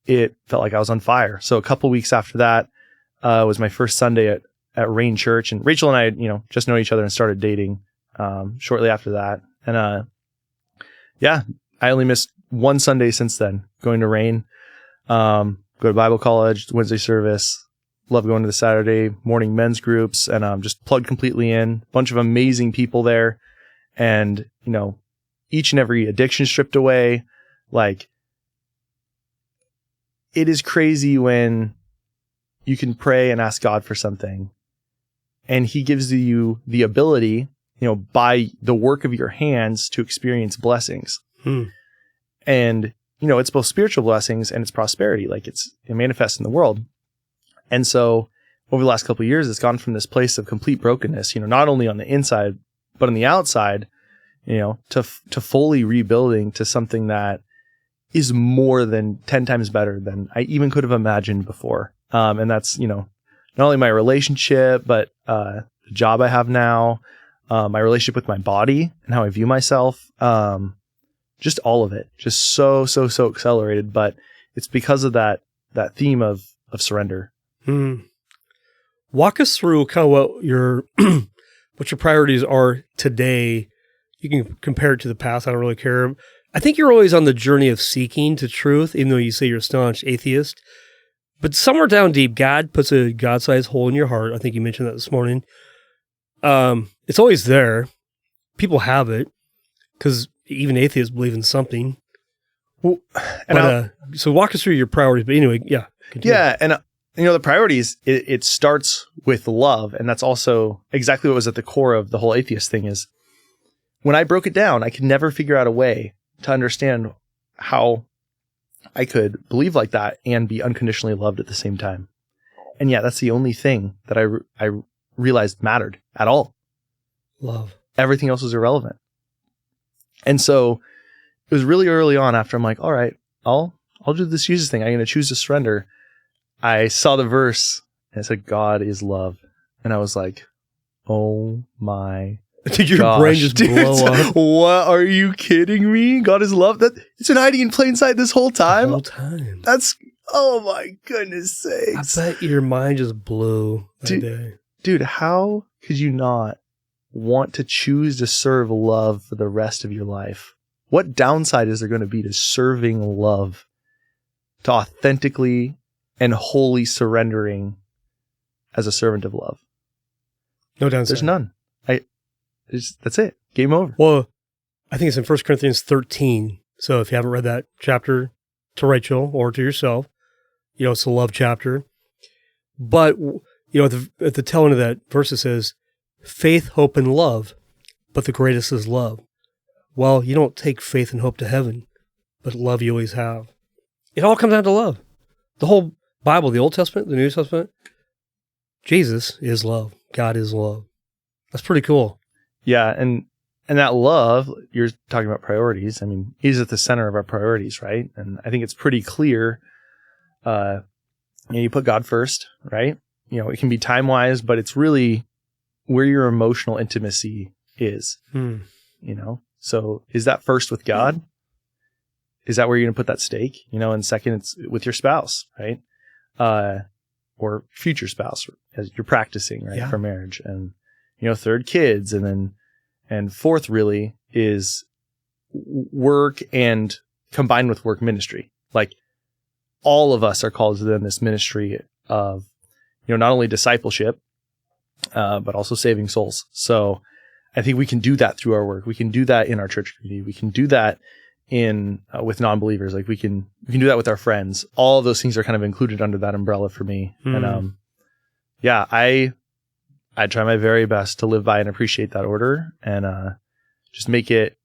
it felt like I was on fire. So a couple weeks after that was my first Sunday at Rain Church. And Rachel and I, just know each other and started dating shortly after that. And I only missed one Sunday since then, going to Rain, go to Bible college, Wednesday service. Love going to the Saturday morning men's groups, and just plugged completely in. Bunch of amazing people there. And, each and every addiction stripped away. Like, it is crazy when you can pray and ask God for something, and he gives you the ability, by the work of your hands to experience blessings. And, it's both spiritual blessings and it's prosperity. Like, it manifests in the world. And so over the last couple of years, it's gone from this place of complete brokenness, not only on the inside, but on the outside, to fully rebuilding to something that is more than 10 times better than I even could have imagined before. And that's, not only my relationship, but the job I have now, my relationship with my body and how I view myself, just all of it, just so accelerated. But it's because of that theme of surrender. Walk us through kind of what your priorities are today. You can compare it to the past. I don't really care. I think you're always on the journey of seeking to truth, even though you say you're a staunch atheist. But somewhere down deep, God puts a God-sized hole in your heart. I think you mentioned that this morning. It's always there. People have it because even atheists believe in something. Well, so walk us through your priorities. But anyway, yeah. Continue. Yeah, and the priorities, it starts with love. And that's also exactly what was at the core of the whole atheist thing is when I broke it down, I could never figure out a way to understand how I could believe like that and be unconditionally loved at the same time. And yeah, that's the only thing that I realized mattered at all. Love. Everything else was irrelevant. And so it was really early on after I'm like, all right, I'll do this Jesus thing. I'm going to choose to surrender. I saw the verse and it said, God is love. And I was like, oh my Did your brain just blow up? What? Are you kidding me? God is love? It's been hiding in plain sight this whole time? The whole time. That's, oh my goodness sakes. I bet your mind just blew that day. Dude, how could you not want to choose to serve love for the rest of your life? What downside is there going to be to serving love, to authentically and wholly surrendering as a servant of love? No downside. There's none. That's it. Game over. Well, I think it's in 1 Corinthians 13. So if you haven't read that chapter, to Rachel or to yourself, it's a love chapter. But, at the tail end of that verse it says, faith, hope, and love, but the greatest is love. Well, you don't take faith and hope to heaven, but love you always have. It all comes down to love. The whole Bible, the Old Testament, the New Testament, Jesus is love. God is love. That's pretty cool. Yeah, and that love, you're talking about priorities. I mean, he's at the center of our priorities, right? And I think it's pretty clear. You put God first, right? It can be time-wise, but it's really where your emotional intimacy is. So is that first with God? Is that where you're going to put that stake? And second, it's with your spouse, right? Or future spouse as you're practicing, right? For marriage. And, third, kids. And fourth really is work and combined with work ministry. Like all of us are called to this ministry of, not only discipleship, but also saving souls. So I think we can do that through our work. We can do that in our church community. We can do that with non-believers. Like we can do that with our friends. All of those things are kind of included under that umbrella for me. And I try my very best to live by and appreciate that order and just make it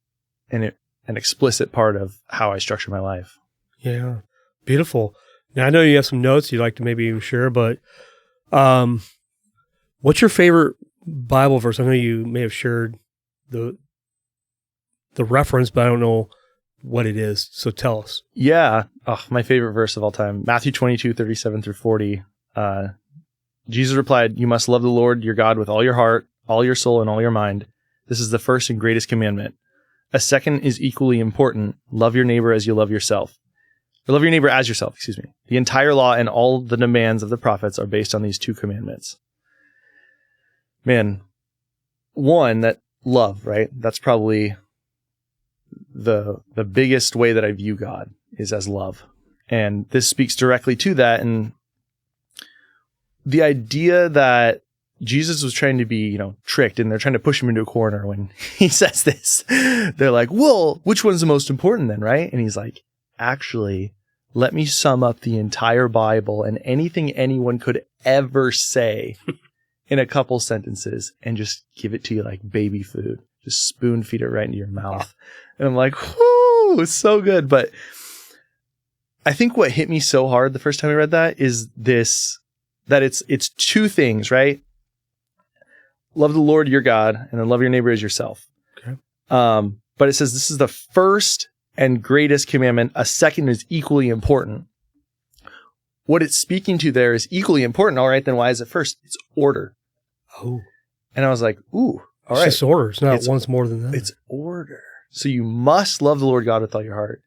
an explicit part of how I structure my life. Yeah, beautiful. Now I know you have some notes you'd like to maybe share, but what's your favorite Bible verse? I know you may have shared the reference, but I don't know what it is. So tell us. Yeah. Oh, my favorite verse of all time, Matthew 22:37-40. Jesus replied, "You must love the Lord your God with all your heart, all your soul, and all your mind. This is the first and greatest commandment. A second is equally important. Love your neighbor as you love yourself." Or love your neighbor as yourself, excuse me. The entire law and all the demands of the prophets are based on these two commandments. Man, one, that love, right? That's probably the biggest way that I view God is as love. And this speaks directly to that. And the idea that Jesus was trying to be, tricked and they're trying to push him into a corner when he says this. They're like, well, which one's the most important then, right? And he's like, actually, let me sum up the entire Bible and anything anyone could ever say in a couple sentences and just give it to you like baby food. Just spoon feed it right into your mouth. And I'm like, whoo, it's so good. But I think what hit me so hard the first time I read that is that it's two things, right? Love the Lord your God and then love your neighbor as yourself. Okay. But it says this is the first and greatest commandment. A second is equally important. What it's speaking to there is equally important. All right, then why is it first? It's order. Oh. And I was like, ooh, all right. It's just order. It's not once more than that. It's order. So you must love the Lord God with all your heart.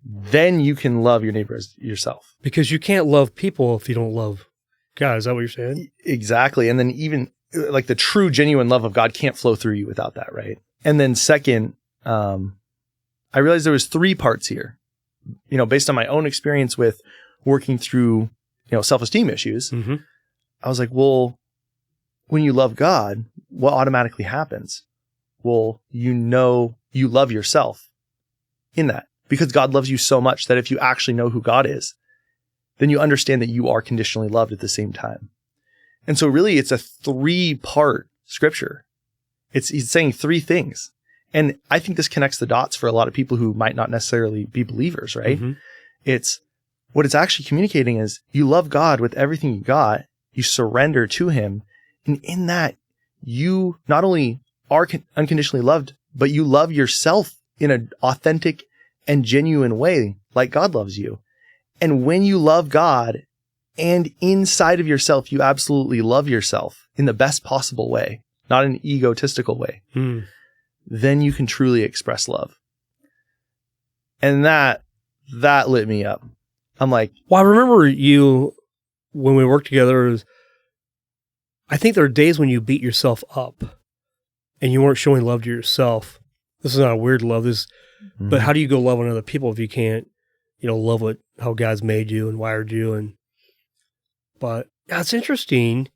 Then you can love your neighbor as yourself. Because you can't love people if you don't love God. Is that what you're saying? Exactly. And then even like the true, genuine love of God can't flow through you without that, right? And then second, I realized there was three parts here, based on my own experience with working through, self-esteem issues. Mm-hmm. I was like, well, when you love God, what automatically happens? Well, you love yourself in that because God loves you so much that if you actually know who God is, then you understand that you are conditionally loved at the same time. And so really it's a 3-part scripture. He's saying 3 things. And I think this connects the dots for a lot of people who might not necessarily be believers, right? Mm-hmm. It's what it's actually communicating is you love God with everything you got. You surrender to him. And in that, you not only are unconditionally loved, but you love yourself in an authentic and genuine way, like God loves you. And when you love God and inside of yourself, you absolutely love yourself in the best possible way, not an egotistical way. Then you can truly express love. And that lit me up. I'm like, well, I remember you when we worked together. I think there are days when you beat yourself up and you weren't showing love to yourself. This is not a weird love. But how do you go love on other people if you can't, love how God's made you and wired you? But that's interesting.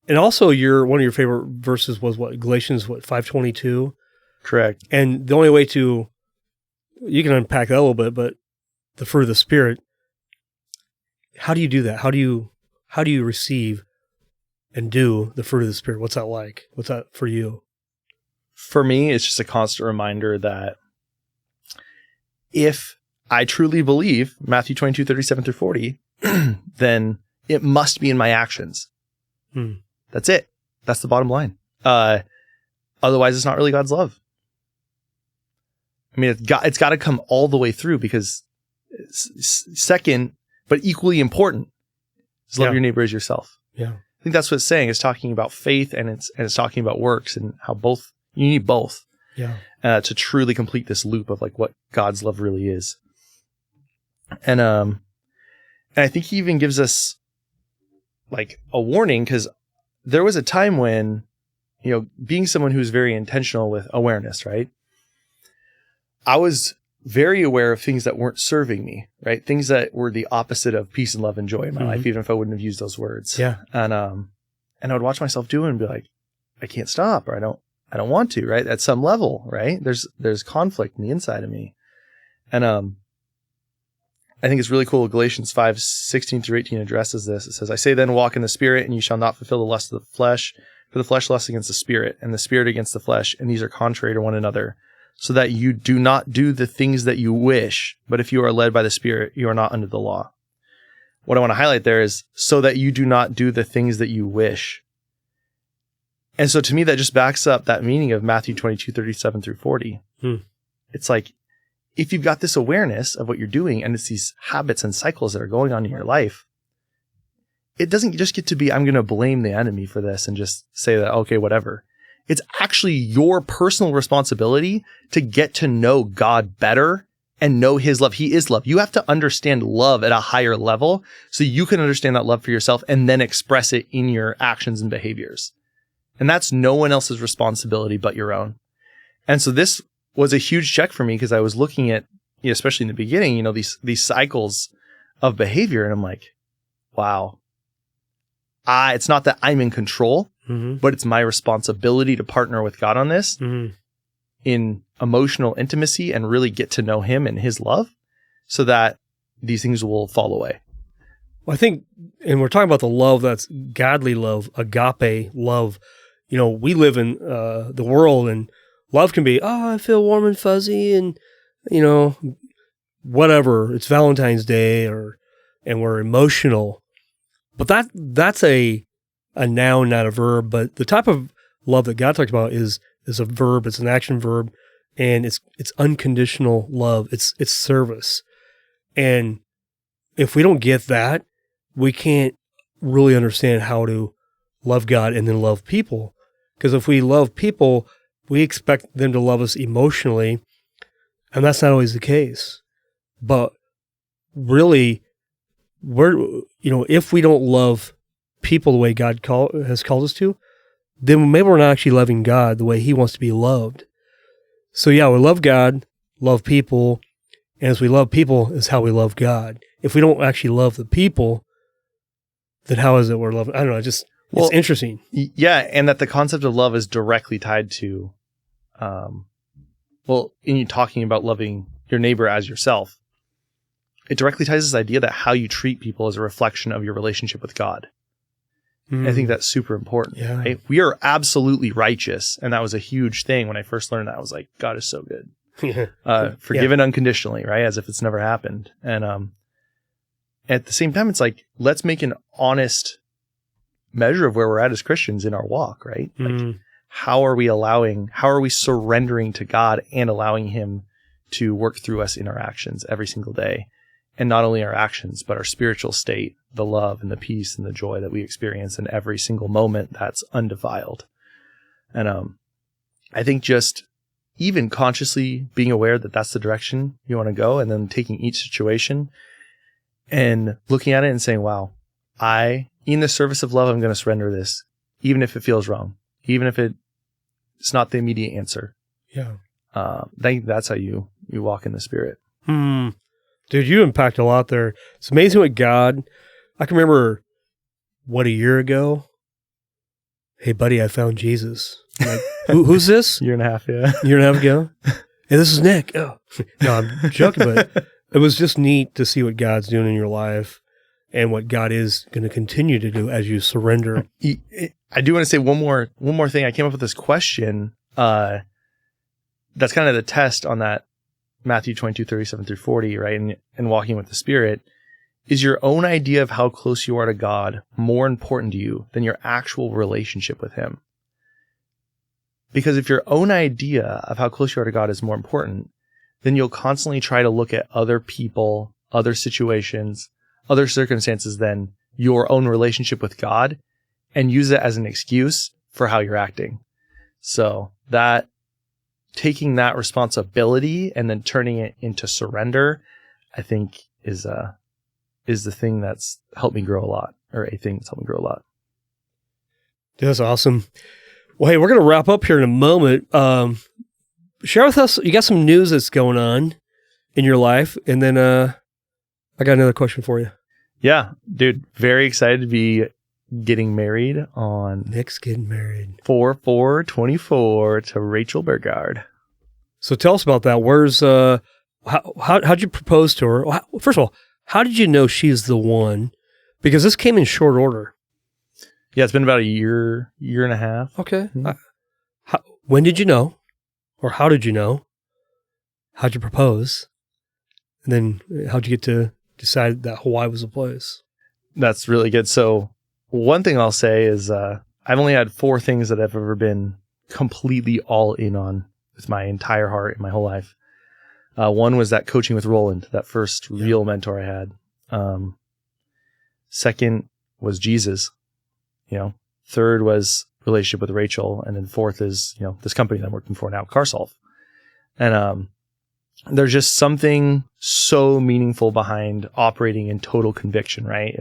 And also, one of your favorite verses was what? Galatians 5:22? Correct. And the only way you can unpack that a little bit, but the fruit of the Spirit, how do you do that? How do you receive and do the fruit of the Spirit? What's that like? What's that for you? For me, it's just a constant reminder that if I truly believe Matthew 22:37-40, then it must be in my actions. That's it. That's the bottom line. Otherwise, it's not really God's love. I mean, it's got to come all the way through, because second, but equally important, is love your neighbor as yourself. Yeah. I think that's what it's saying. It's talking about faith, and it's talking about works, and how you need both. Yeah. To truly complete this loop of like what God's love really is. And I think he even gives us like a warning, because there was a time when, being someone who's very intentional with awareness, right? I was very aware of things that weren't serving me, right? Things that were the opposite of peace and love and joy in my life, even if I wouldn't have used those words. Yeah. And I would watch myself do it and be like, I can't stop, or I don't want to, right? At some level, right? There's conflict in the inside of me. And I think it's really cool. Galatians 5:16-18 addresses this. It says, I say then, walk in the Spirit, and you shall not fulfill the lust of the flesh. For the flesh lusts against the Spirit, and the Spirit against the flesh, and these are contrary to one another, so that you do not do the things that you wish. But if you are led by the Spirit, you are not under the law. What I want to highlight there is, so that you do not do the things that you wish. And so to me, that just backs up that meaning of Matthew 22:37-40. It's like, if you've got this awareness of what you're doing, and it's these habits and cycles that are going on in your life, it doesn't just get to be, I'm going to blame the enemy for this and just say that, okay, whatever. It's actually your personal responsibility to get to know God better and know his love. He is love. You have to understand love at a higher level so you can understand that love for yourself and then express it in your actions and behaviors. And that's no one else's responsibility but your own. And so this was a huge check for me, because I was looking at, especially in the beginning, these cycles of behavior. And I'm like, wow, it's not that I'm in control, but it's my responsibility to partner with God on this in emotional intimacy and really get to know him and his love, so that these things will fall away. Well, I think, and we're talking about the love that's godly love, agape love. We live in the world, and love can be, I feel warm and fuzzy, and, whatever. It's Valentine's Day, and we're emotional. But that's a noun, not a verb. But the type of love that God talks about is a verb. It's an action verb, and it's unconditional love. It's service. And if we don't get that, we can't really understand how to love God and then love people. Because if we love people, we expect them to love us emotionally, and that's not always the case. But really, if we don't love people the way God has called us to, then maybe we're not actually loving God the way he wants to be loved. So we love God, love people, and as we love people is how we love God. If we don't actually love the people, then how is it we're loving? I don't know, it's interesting. Yeah, and that the concept of love is directly tied to, in you talking about loving your neighbor as yourself, it directly ties this idea that how you treat people is a reflection of your relationship with God. I think that's super important. Yeah. Right? We are absolutely righteous, and that was a huge thing when I first learned that. I was like, God is so good. Forgiven unconditionally, right? As if it's never happened. And at the same time, it's like, let's make an honest measure of where we're at as Christians in our walk, right? Like, how are we surrendering to God and allowing him to work through us in our actions every single day? And not only our actions, but our spiritual state, the love and the peace and the joy that we experience in every single moment that's undefiled. And I think just even consciously being aware that that's the direction you want to go, and then taking each situation and looking at it and saying, wow, in the service of love, I'm going to surrender this, even if it feels wrong, even if it's not the immediate answer. Yeah. I think that's how you walk in the Spirit. Dude, you impact a lot there. It's amazing what God, I can remember, a year ago? Hey, buddy, I found Jesus. I'm like, who's this? Year and a half, yeah. Year and a half ago? Hey, this is Nick. Oh. No, I'm joking, but it was just neat to see what God's doing in your life. and what God is going to continue to do as you surrender. I do want to say one more thing. I came up with this question. That's kind of the test on that Matthew 22:37-40, right? And walking with the Spirit. Is your own idea of how close you are to God more important to you than your actual relationship with Him? Because if your own idea of how close you are to God is more important, then you'll constantly try to look at other people, other situations, other circumstances than your own relationship with God and use it as an excuse for how you're acting. So that taking that responsibility and then turning it into surrender, I think is the thing that's helped me grow a lot, or a thing that's helped me grow a lot. That's awesome. Well, hey, we're going to wrap up here in a moment. Share with us, you got some news that's going on in your life, and then I got another question for you. Yeah, dude, very excited to be getting married on Nick's getting married 4/4/24 to Rachel Bergard. So tell us about that. Where's how'd you propose to her? First of all, how did you know she's the one? Because this came in short order. Yeah, it's been about a year and a half. Okay. Mm-hmm. When did you know? Or how did you know? How'd you propose? And then how'd you get to decide that Hawaii was the place? That's really good. So one thing I'll say is I've only had 4 things that I've ever been completely all in on with my entire heart in my whole life. One was that coaching with Roland, that first real mentor I had. Second was Jesus. Third was relationship with Rachel. And then fourth is, this company that I'm working for now, CarSolve. And there's just something so meaningful behind operating in total conviction, right?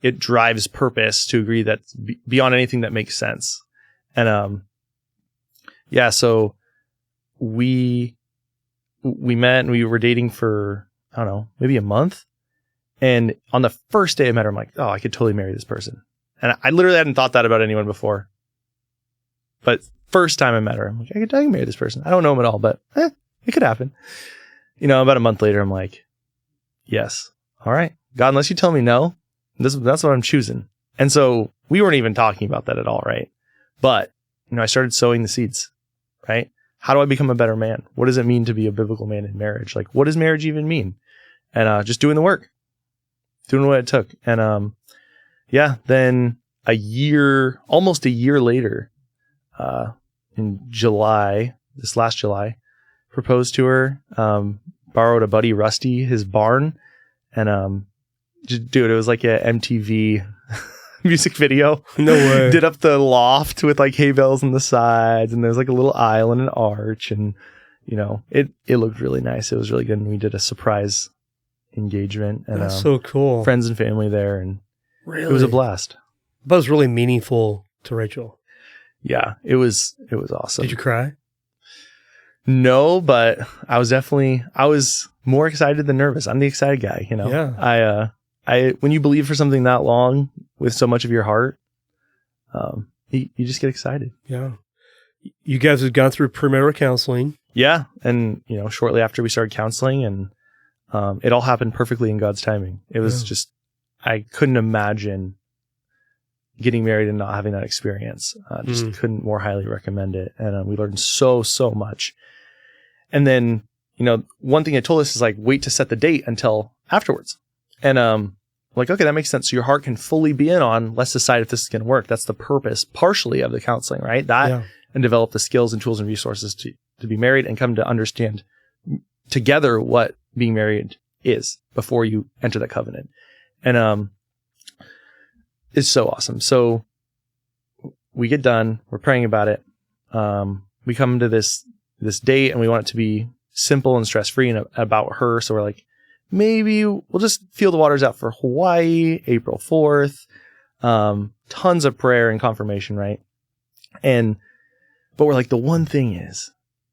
It drives purpose to agree that beyond anything that makes sense. And so we met and we were dating for, I don't know, maybe a month. And on the first day I met her, I'm like, oh, I could totally marry this person. And I literally hadn't thought that about anyone before. But first time I met her, I'm like, I could marry this person. I don't know him at all, but it could happen. About a month later, I'm like, yes. All right. God, unless you tell me no, that's what I'm choosing. And so we weren't even talking about that at all, right? But, I started sowing the seeds, right? How do I become a better man? What does it mean to be a biblical man in marriage? Like, what does marriage even mean? And just doing the work, doing what it took. And then almost a year later, in July, this last July, proposed to her, borrowed a buddy Rusty, his barn, and dude, it was like a MTV music video. No way. Did up the loft with like hay bales on the sides, and there's like a little aisle and an arch, and it looked really nice. It was really good, and we did a surprise engagement, and that's so cool. Friends and family there, and really? It was a blast. But it was really meaningful to Rachel. Yeah, it was awesome. Did you cry? No, but I was more excited than nervous. I'm the excited guy, Yeah. I when you believe for something that long with so much of your heart, you just get excited. Yeah. You guys had gone through premarital counseling. Yeah. And, shortly after we started counseling, and it all happened perfectly in God's timing. It was just, I couldn't imagine getting married and not having that experience. Just couldn't more highly recommend it. And we learned so much. And then, one thing it told us is like, wait to set the date until afterwards. And like, okay, that makes sense. So your heart can fully be in on, let's decide if this is going to work. That's the purpose partially of the counseling, right? And develop the skills and tools and resources to be married and come to understand together what being married is before you enter that covenant. And it's so awesome. So we get done, we're praying about it. We come to this date, and we want it to be simple and stress-free and about her. So we're like, maybe we'll just feel the waters out for Hawaii, April 4th. Tons of prayer and confirmation, right? But we're like, the one thing is,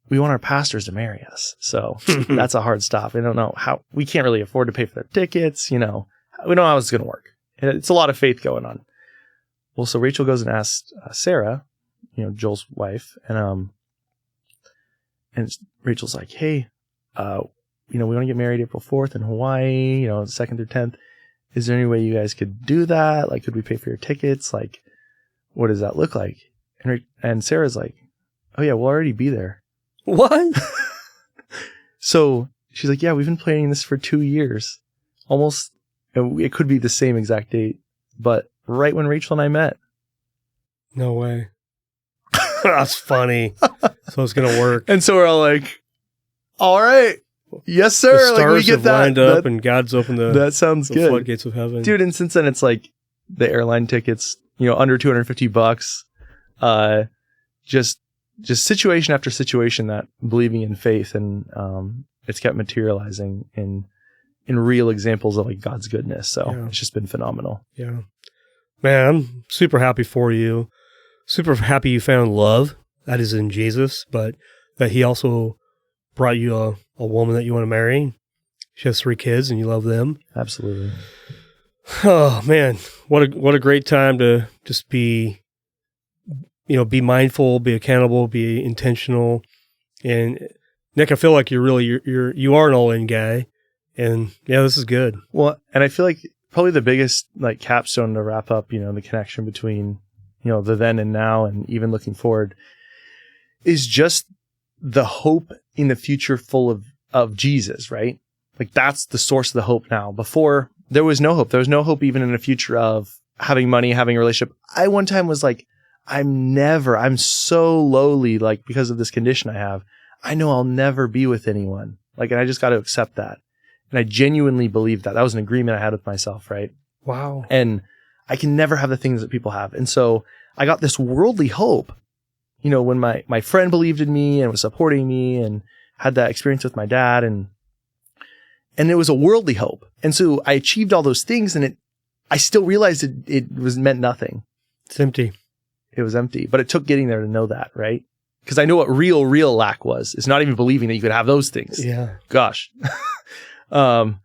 we want our pastors to marry us. So that's a hard stop. We don't know how, we can't really afford to pay for their tickets. We don't know how it's going to work. It's a lot of faith going on. Well, so Rachel goes and asks Sarah, Joel's wife, and Rachel's like, hey, we want to get married April 4th in Hawaii, 2nd through 10th. is there any way you guys could do that? Like, could we pay for your tickets? Like, what does that look like? And Sarah's like, oh yeah, we'll already be there. What? So she's like, yeah, we've been planning this for 2 years. Almost, it could be the same exact date, but right when Rachel and I met. No way. That's funny. So it's going to work. And so we're all like, all right. Yes, sir. The stars like, we get have that. lined up and God's opened that sounds the good. floodgates of heaven. Dude, and since then it's like the airline tickets, under $250. Just situation after situation, that believing in faith, and it's kept materializing in real examples of like God's goodness. So It's just been phenomenal. Yeah. Man, I'm super happy for you. Super happy you found love. That is in Jesus, but that he also brought you a woman that you want to marry. She has 3 kids and you love them. Absolutely. Oh man, what a great time to just be mindful, be accountable, be intentional. And Nick, I feel like you are an all-in guy, and yeah, this is good. Well, and I feel like probably the biggest like capstone to wrap up, the connection between, the then and now, and even looking forward, is just the hope in the future full of Jesus, right? Like that's the source of the hope now. Before, there was no hope. There was no hope even in a future of having money, having a relationship. I one time was like, I'm so lowly, like because of this condition I have. I know I'll never be with anyone. Like, and I just got to accept that. And I genuinely believed that. That was an agreement I had with myself, right? Wow. And I can never have the things that people have. And so I got this worldly hope, when my friend believed in me and was supporting me and had that experience with my dad, and it was a worldly hope. And so I achieved all those things, and I still realized it meant nothing. It's empty. It was empty, but it took getting there to know that, right? Because I know what real lack was. It's not even believing that you could have those things. Yeah. Gosh. And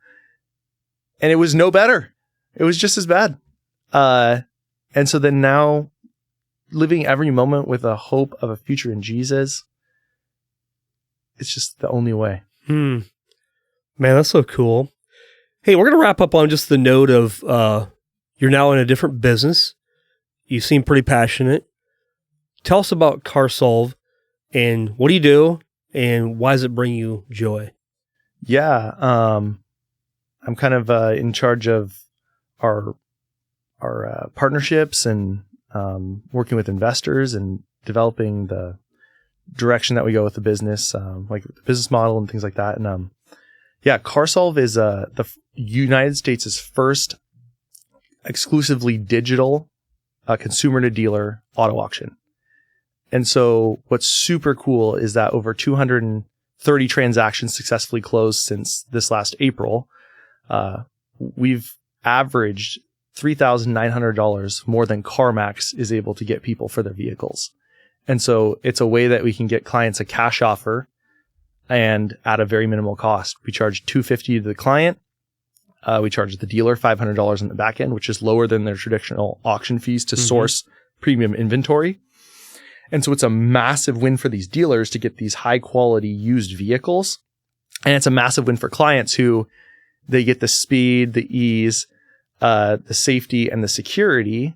it was no better. It was just as bad. And so then now, living every moment with a hope of a future in Jesus, it's just the only way. Man, that's so cool. Hey, we're going to wrap up on just the note of you're now in a different business. You seem pretty passionate. Tell us about CarSolve, and what do you do, and why does it bring you joy? Yeah, I'm kind of in charge of our partnerships and working with investors and developing the direction that we go with the business, like the business model and things like that. And CarSolve is the United States' first exclusively digital consumer to dealer auto auction. And so what's super cool is that over 230 transactions successfully closed since this last April. We've averaged $3,900 more than CarMax is able to get people for their vehicles. And so it's a way that we can get clients a cash offer and at a very minimal cost. We charge $250 to the client. We charge the dealer $500 in the back end, which is lower than their traditional auction fees to source premium inventory. And so it's a massive win for these dealers to get these high quality used vehicles. And it's a massive win for clients who they get the speed, the ease, the safety, and the security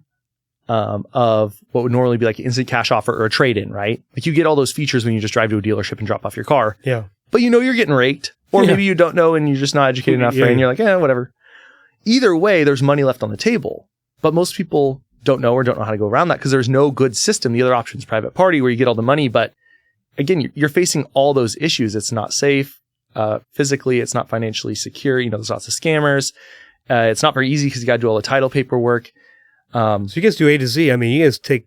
of what would normally be like an instant cash offer or a trade-in, right? Like you get all those features when you just drive to a dealership and drop off your car. Yeah. But you're getting raked. Or maybe you don't know and you're just not educated enough, right? And you're like, whatever. Either way, there's money left on the table. But most people don't know or don't know how to go around that because there's no good system. The other option is private party where you get all the money. But again, you're facing all those issues. It's not safe physically. It's not financially secure. There's lots of scammers. It's not very easy because you got to do all the title paperwork. So you guys do A to Z. I mean, you guys take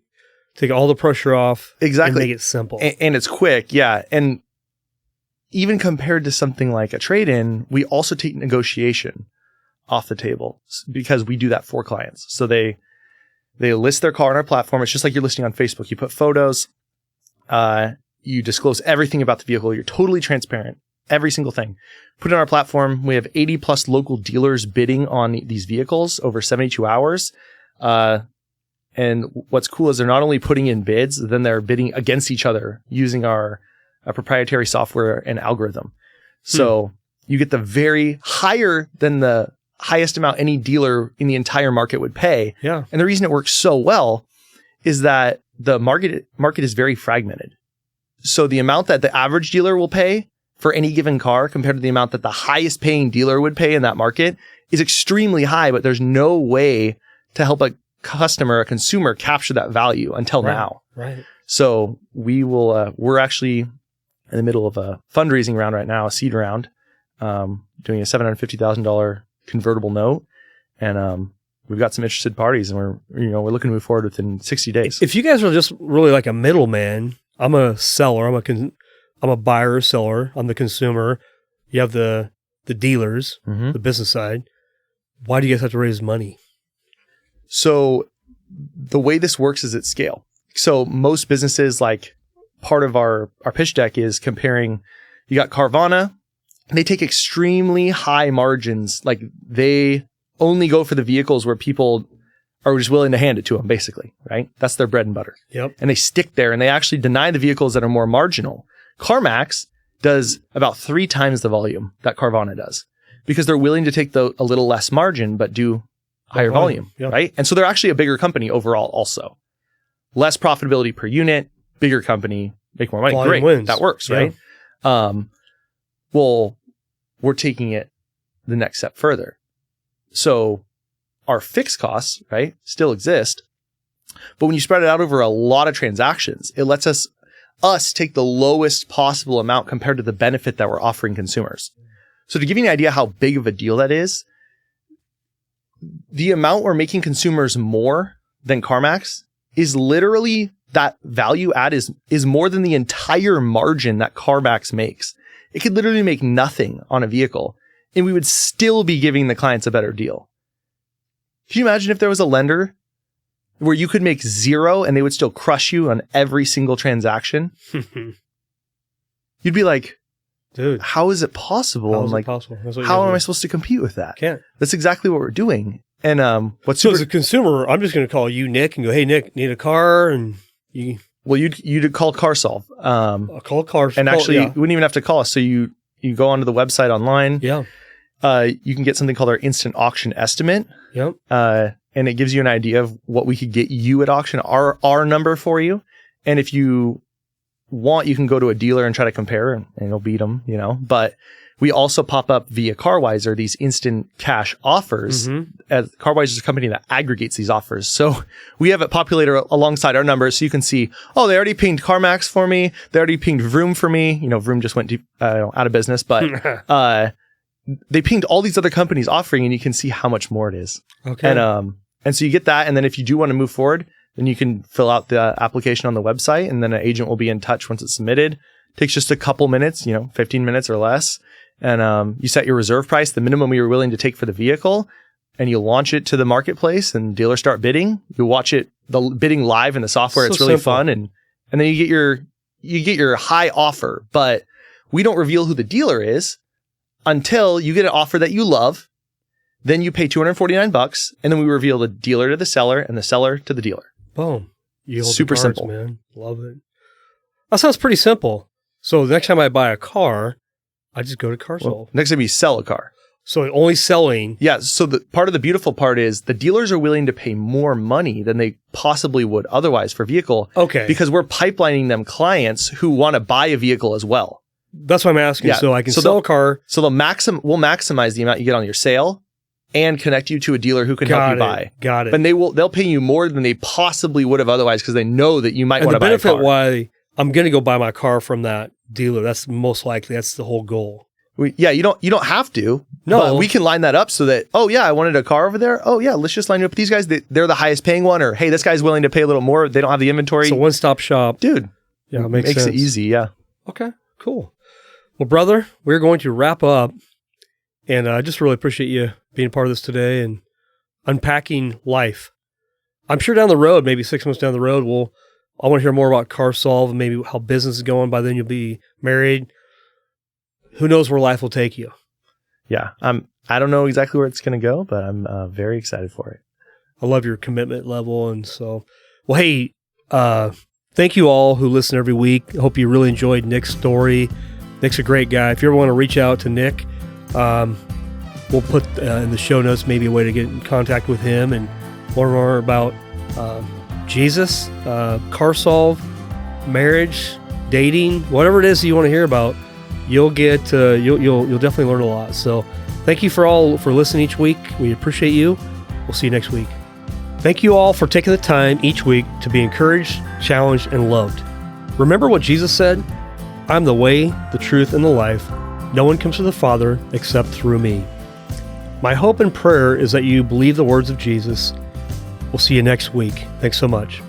all the pressure off. Exactly. And make it simple. And it's quick. Yeah. And even compared to something like a trade-in, we also take negotiation off the table because we do that for clients. So they list their car on our platform. It's just like you're listing on Facebook. You put photos, you disclose everything about the vehicle. You're totally transparent. Every single thing. Put it on our platform. We have 80 plus local dealers bidding on these vehicles over 72 hours. And what's cool is they're not only putting in bids, then they're bidding against each other using our proprietary software and algorithm. So you get the very higher than the highest amount any dealer in the entire market would pay. Yeah. And the reason it works so well is that the market is very fragmented. So the amount that the average dealer will pay for any given car compared to the amount that the highest paying dealer would pay in that market is extremely high, but there's no way to help a consumer capture that value until now. Right. So we're actually in the middle of a fundraising round right now, a seed round, doing a $750,000 convertible note. And, we've got some interested parties, and we're looking to move forward within 60 days. If you guys are just really like a middleman, I'm a seller, I'm a buyer, seller, I'm the consumer. You have the dealers, the business side. Why do you guys have to raise money? So the way this works is at scale. So most businesses, like part of our pitch deck is comparing, you got Carvana, they take extremely high margins. Like they only go for the vehicles where people are just willing to hand it to them, basically, right? That's their bread and butter. Yep. And they stick there, and they actually deny the vehicles that are more marginal. CarMax does about 3 times the volume that Carvana does because they're willing to take a little less margin, but do higher volume, yep. Right? And so they're actually a bigger company overall also. Less profitability per unit, bigger company, make more money. Volume Great. wins. That works, right? Well, we're taking it the next step further. So our fixed costs, right, still exist. But when you spread it out over a lot of transactions, it lets us take the lowest possible amount compared to the benefit that we're offering consumers. So to give you an idea how big of a deal that is, the amount we're making consumers more than CarMax is literally, that value add is more than the entire margin that CarMax makes. It could literally make nothing on a vehicle, and we would still be giving the clients a better deal. Can you imagine if there was a lender where you could make 0 and they would still crush you on every single transaction? You'd be like, dude, how is it possible? How is it possible? How am I supposed to compete with that? Can't. That's exactly what we're doing. And so as a consumer, I'm just going to call you, Nick, and go, hey, Nick, need a car? And you'd call CarSolve. I'll call CarSolve. And actually, you wouldn't even have to call us. So you go onto the website online. Yeah. You can get something called our instant auction estimate. Yep. And it gives you an idea of what we could get you at auction, our number for you. And if you want, you can go to a dealer and try to compare, and you'll beat them, But we also pop up via CarWiser these instant cash offers. As CarWiser is a company that aggregates these offers. So we have it populated alongside our numbers, so you can see, they already pinged CarMax for me. They already pinged Vroom for me. Vroom just went out of business, but they pinged all these other companies offering, and you can see how much more it is. Okay. And so you get that, and then if you do want to move forward, then you can fill out the application on the website, and then an agent will be in touch once it's submitted. Takes just a couple minutes, 15 minutes or less. And you set your reserve price, the minimum you're willing to take for the vehicle, and you launch it to the marketplace, and dealers start bidding. You watch the bidding live in the software. It's really simple. Fun, and then you get your high offer. But we don't reveal who the dealer is until you get an offer that you love. Then you pay $249, and then we reveal the dealer to the seller and the seller to the dealer. Boom. You hold Super the cards, simple, man. Love it. That sounds pretty simple. So the next time I buy a car, I just go to CarSolve. Well, next time you sell a car. So only selling. Yeah. So the part of the beautiful part is the dealers are willing to pay more money than they possibly would otherwise for a vehicle. Okay. Because we're pipelining them clients who want to buy a vehicle as well. That's what I'm asking. Yeah. So I can sell a car. So we'll maximize the amount you get on your sale and connect you to a dealer who can help you buy. Got it. And they'll pay you more than they possibly would have otherwise because they know that you might want to buy a car. The benefit why I'm going to go buy my car from that dealer, that's most likely, that's the whole goal. You don't have to. No. But we can line that up so that, I wanted a car over there. Oh yeah, let's just line you up with these guys. They're the highest paying one, or hey, this guy's willing to pay a little more. They don't have the inventory. So one-stop shop. Dude. Yeah, it makes sense. It easy, yeah. Okay, cool. Well, brother, we're going to wrap up. And I just really appreciate you being part of this today and unpacking life. I'm sure down the road, maybe 6 months down the road, I want to hear more about CarSolve and maybe how business is going. By then you'll be married. Who knows where life will take you? Yeah, I don't know exactly where it's going to go, but I'm very excited for it. I love your commitment level. And so, well, hey, thank you all who listen every week. I hope you really enjoyed Nick's story. Nick's a great guy. If you ever want to reach out to Nick, We'll put in the show notes maybe a way to get in contact with him and learn more about Jesus, car solve, marriage, dating, whatever it is that you want to hear about. You'll get you'll definitely learn a lot. So thank you for listening each week. We appreciate you. We'll see you next week. Thank you all for taking the time each week to be encouraged, challenged, and loved. Remember what Jesus said? I'm the way, the truth, and the life. No one comes to the Father except through me. My hope and prayer is that you believe the words of Jesus. We'll see you next week. Thanks so much.